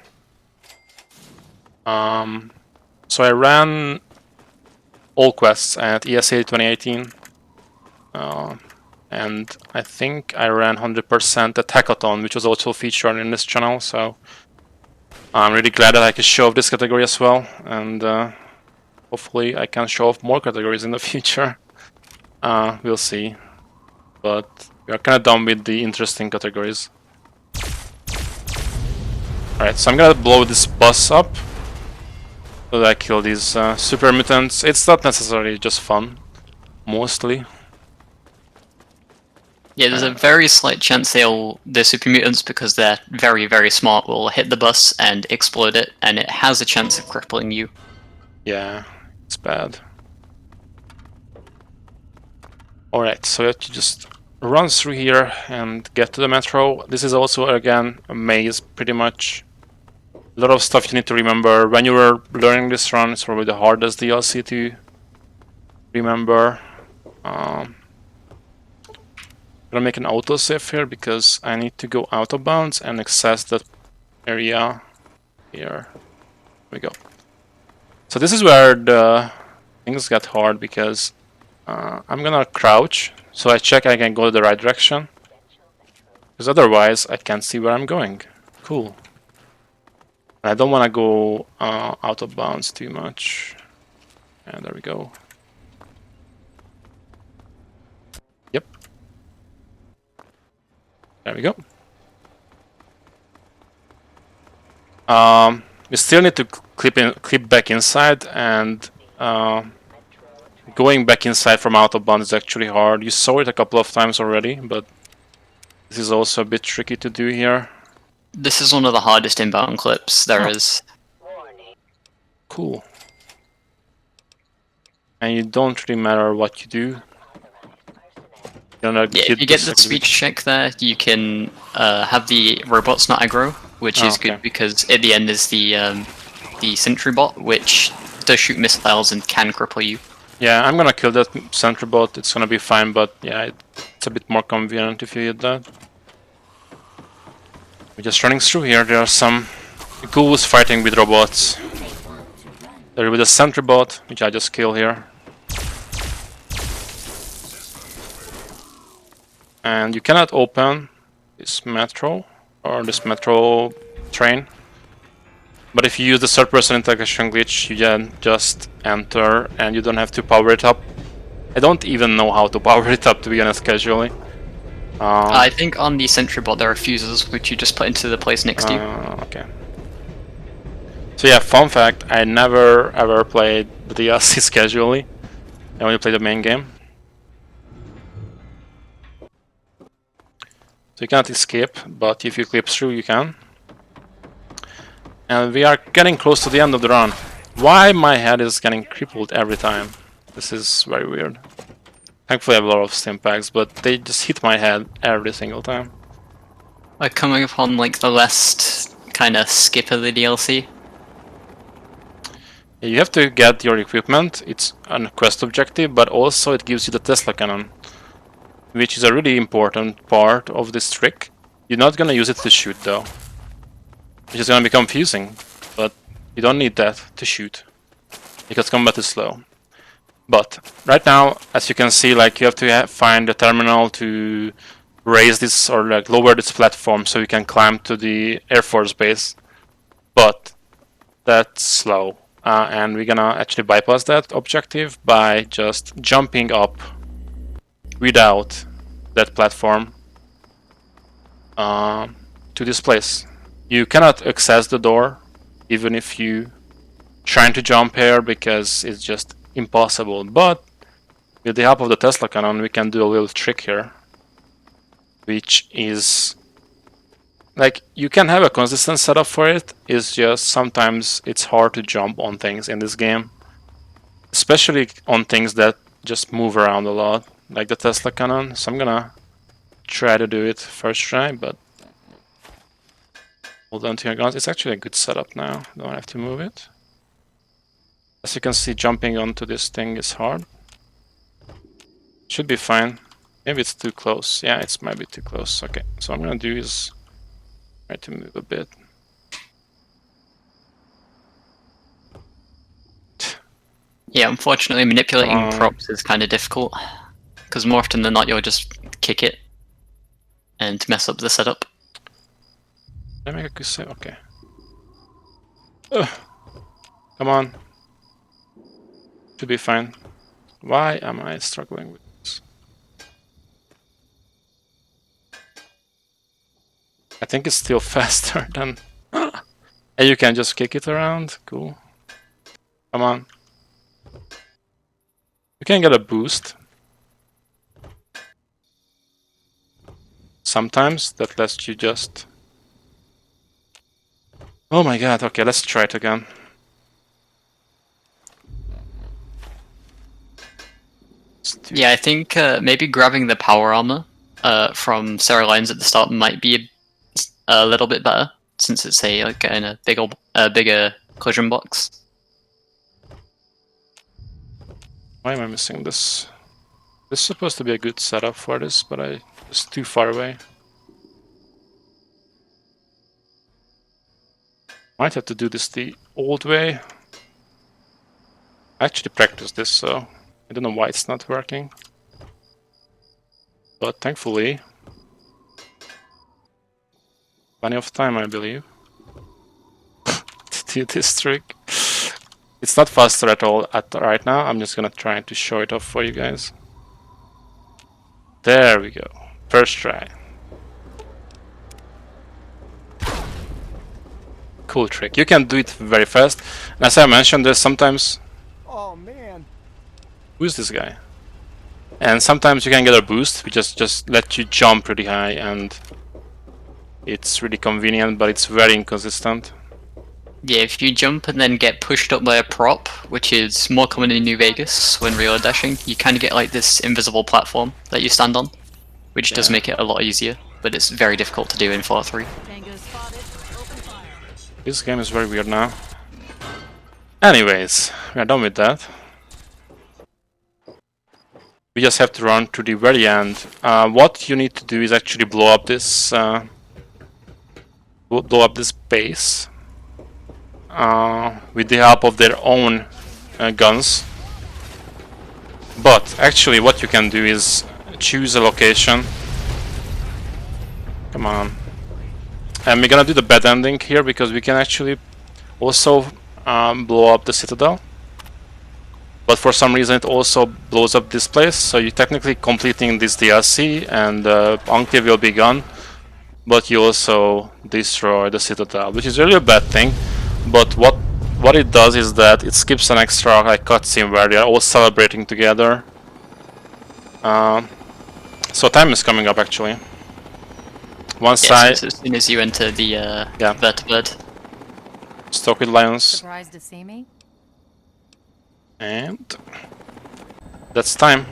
So I ran all quests at ESA 2018, and I think I ran 100% at Hackathon, which was also featured in this channel. So I'm really glad that I could show off this category as well, and hopefully I can show off more categories in the future. We'll see, but we are kind of done with the interesting categories. Alright, so I'm gonna blow this bus up so that I kill these super mutants. It's not necessarily just fun, mostly. Yeah, there's a very slight chance the super mutants, because they're very, very smart, will hit the bus and explode it, and it has a chance of crippling you. Yeah, it's bad. Alright, so you have to just run through here and get to the metro. This is also, again, a maze, pretty much. A lot of stuff you need to remember. When you were learning this run, it's probably the hardest DLC to remember. I'm gonna make an autosave here because I need to go out of bounds and access that area here. Here we go. So this is where the things get hard, because I'm gonna crouch so I check I can go the right direction, because otherwise I can't see where I'm going. Cool. I don't want to go out of bounds too much. And there we go. Yep. There we go. We still need to clip back inside, and going back inside from out of bounds is actually hard. You saw it a couple of times already, but this is also a bit tricky to do here. This is one of the hardest inbound clips there is. Cool. And you don't really matter what you do. Yeah, if you get the speech check there, you can have the robots not aggro, which is good because at the end is the sentry bot, which does shoot missiles and can cripple you. Yeah, I'm gonna kill that sentry bot. It's gonna be fine, but yeah, it's a bit more convenient if you hit that. We're just running through here. There are some ghouls fighting with robots. There is a sentry bot, which I just kill here. And you cannot open this metro or this metro train. But if you use the third person integration glitch, you can just enter and you don't have to power it up. I don't even know how to power it up, to be honest, casually. I think on the sentry bot there are fuses which you just put into the place next to you. Okay. So yeah, fun fact, I never ever played the DLCs casually. I only played the main game. So you can't escape, but if you clip through, you can. And we are getting close to the end of the run. Why my head is getting crippled every time? This is very weird. Thankfully I have a lot of stim packs, but they just hit my head every single time. We're coming upon like the last kind of skip of the DLC. You have to get your equipment. It's a quest objective, but also it gives you the Tesla cannon, which is a really important part of this trick. You're not gonna use it to shoot though, which is gonna be confusing, but you don't need that to shoot because combat is slow. But right now, as you can see, like you have to find a terminal to raise this or like lower this platform so you can climb to the Air Force base. But that's slow, and we're gonna actually bypass that objective by just jumping up without that platform to this place. You cannot access the door even if you trying to jump here because it's just impossible. But with the help of the Tesla cannon we can do a little trick here, which is like you can have a consistent setup for it. It's just sometimes it's hard to jump on things in this game, especially on things that just move around a lot, like the Tesla cannon. So I'm gonna try to do it first try, but hold on to your guns. It's actually a good setup now. Don't have to move it. As you can see, jumping onto this thing is hard. Should be fine. Maybe it's too close. Yeah, it's might be too close. Okay, so what I'm gonna do is try to move a bit. Yeah, unfortunately manipulating props is kind of difficult, because more often than not you'll just kick it and mess up the setup. Did I make a good save? Okay. Ugh. Come on. Should be fine. Why am I struggling with this? I think it's still faster than... And you can just kick it around. Cool. Come on. You can get a boost. Sometimes that lets you just... Oh my god, okay, let's try it again. Yeah, I think maybe grabbing the power armor from Sarah Lyons at the start might be a little bit better, since it's like in a bigger collision box. Why am I missing this? This is supposed to be a good setup for this, but it's too far away. Might have to do this the old way. I actually practiced this, so I don't know why it's not working. But thankfully, plenty of time, I believe, to do this trick. It's not faster at all right now. I'm just gonna try to show it off for you guys. There we go. First try. Cool trick. You can do it very fast. And as I mentioned, there's sometimes... Oh man. Who's this guy? And sometimes you can get a boost, which just let you jump pretty high, and it's really convenient, but it's very inconsistent. Yeah, if you jump and then get pushed up by a prop, which is more common in New Vegas when reload dashing, you kind of get like this invisible platform that you stand on, which does make it a lot easier, but it's very difficult to do in Fallout 3. This game is very weird now. Anyways, we are done with that. We just have to run to the very end. What you need to do is actually blow up this base with the help of their own guns. But actually, what you can do is choose a location. Come on. And we're gonna do the bad ending here because we can actually also blow up the Citadel. But for some reason it also blows up this place, so you're technically completing this DLC and the Enclave will be gone, but you also destroy the Citadel, which is really a bad thing. But what it does is that it skips an extra like cutscene where they are all celebrating together. So time is coming up actually. Once Yes, as soon as you enter the vertibird. Stoke with Lions, Surprised to see me? and that's time.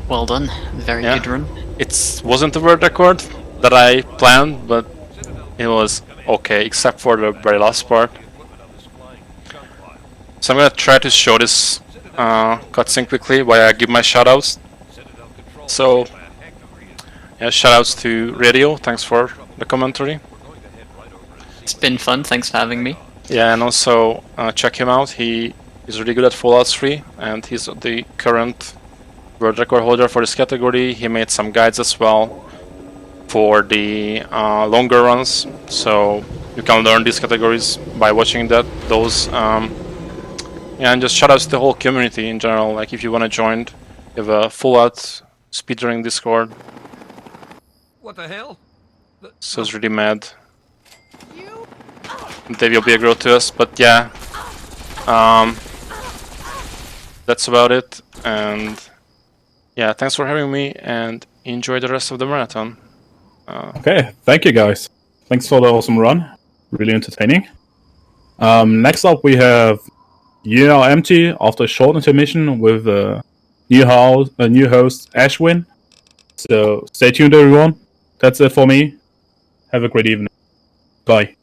Well done, very Yeah. good run. It wasn't a world record that I planned, but it was okay, except for the very last part. So I'm gonna try to show this cutscene quickly while I give my shoutouts. So, yeah, shoutouts to Radio, thanks for the commentary. It's been fun, thanks for having me. Yeah, and also check him out. He is really good at Fallout 3, and he's the current world record holder for this category. He made some guides as well for the longer runs, so you can learn these categories by watching those. Yeah, and just shoutouts to the whole community in general. Like, if you want to join, we have a Fallout speedrunning Discord. What the hell? So it's really mad. They will be a growth to us, but yeah, that's about it. And yeah, thanks for having me, and enjoy the rest of the marathon. Okay, thank you guys. Thanks for the awesome run. Really entertaining. Next up we have Year Now Empty after a short intermission with new host Ashwin. So stay tuned everyone. That's it for me. Have a great evening. Bye.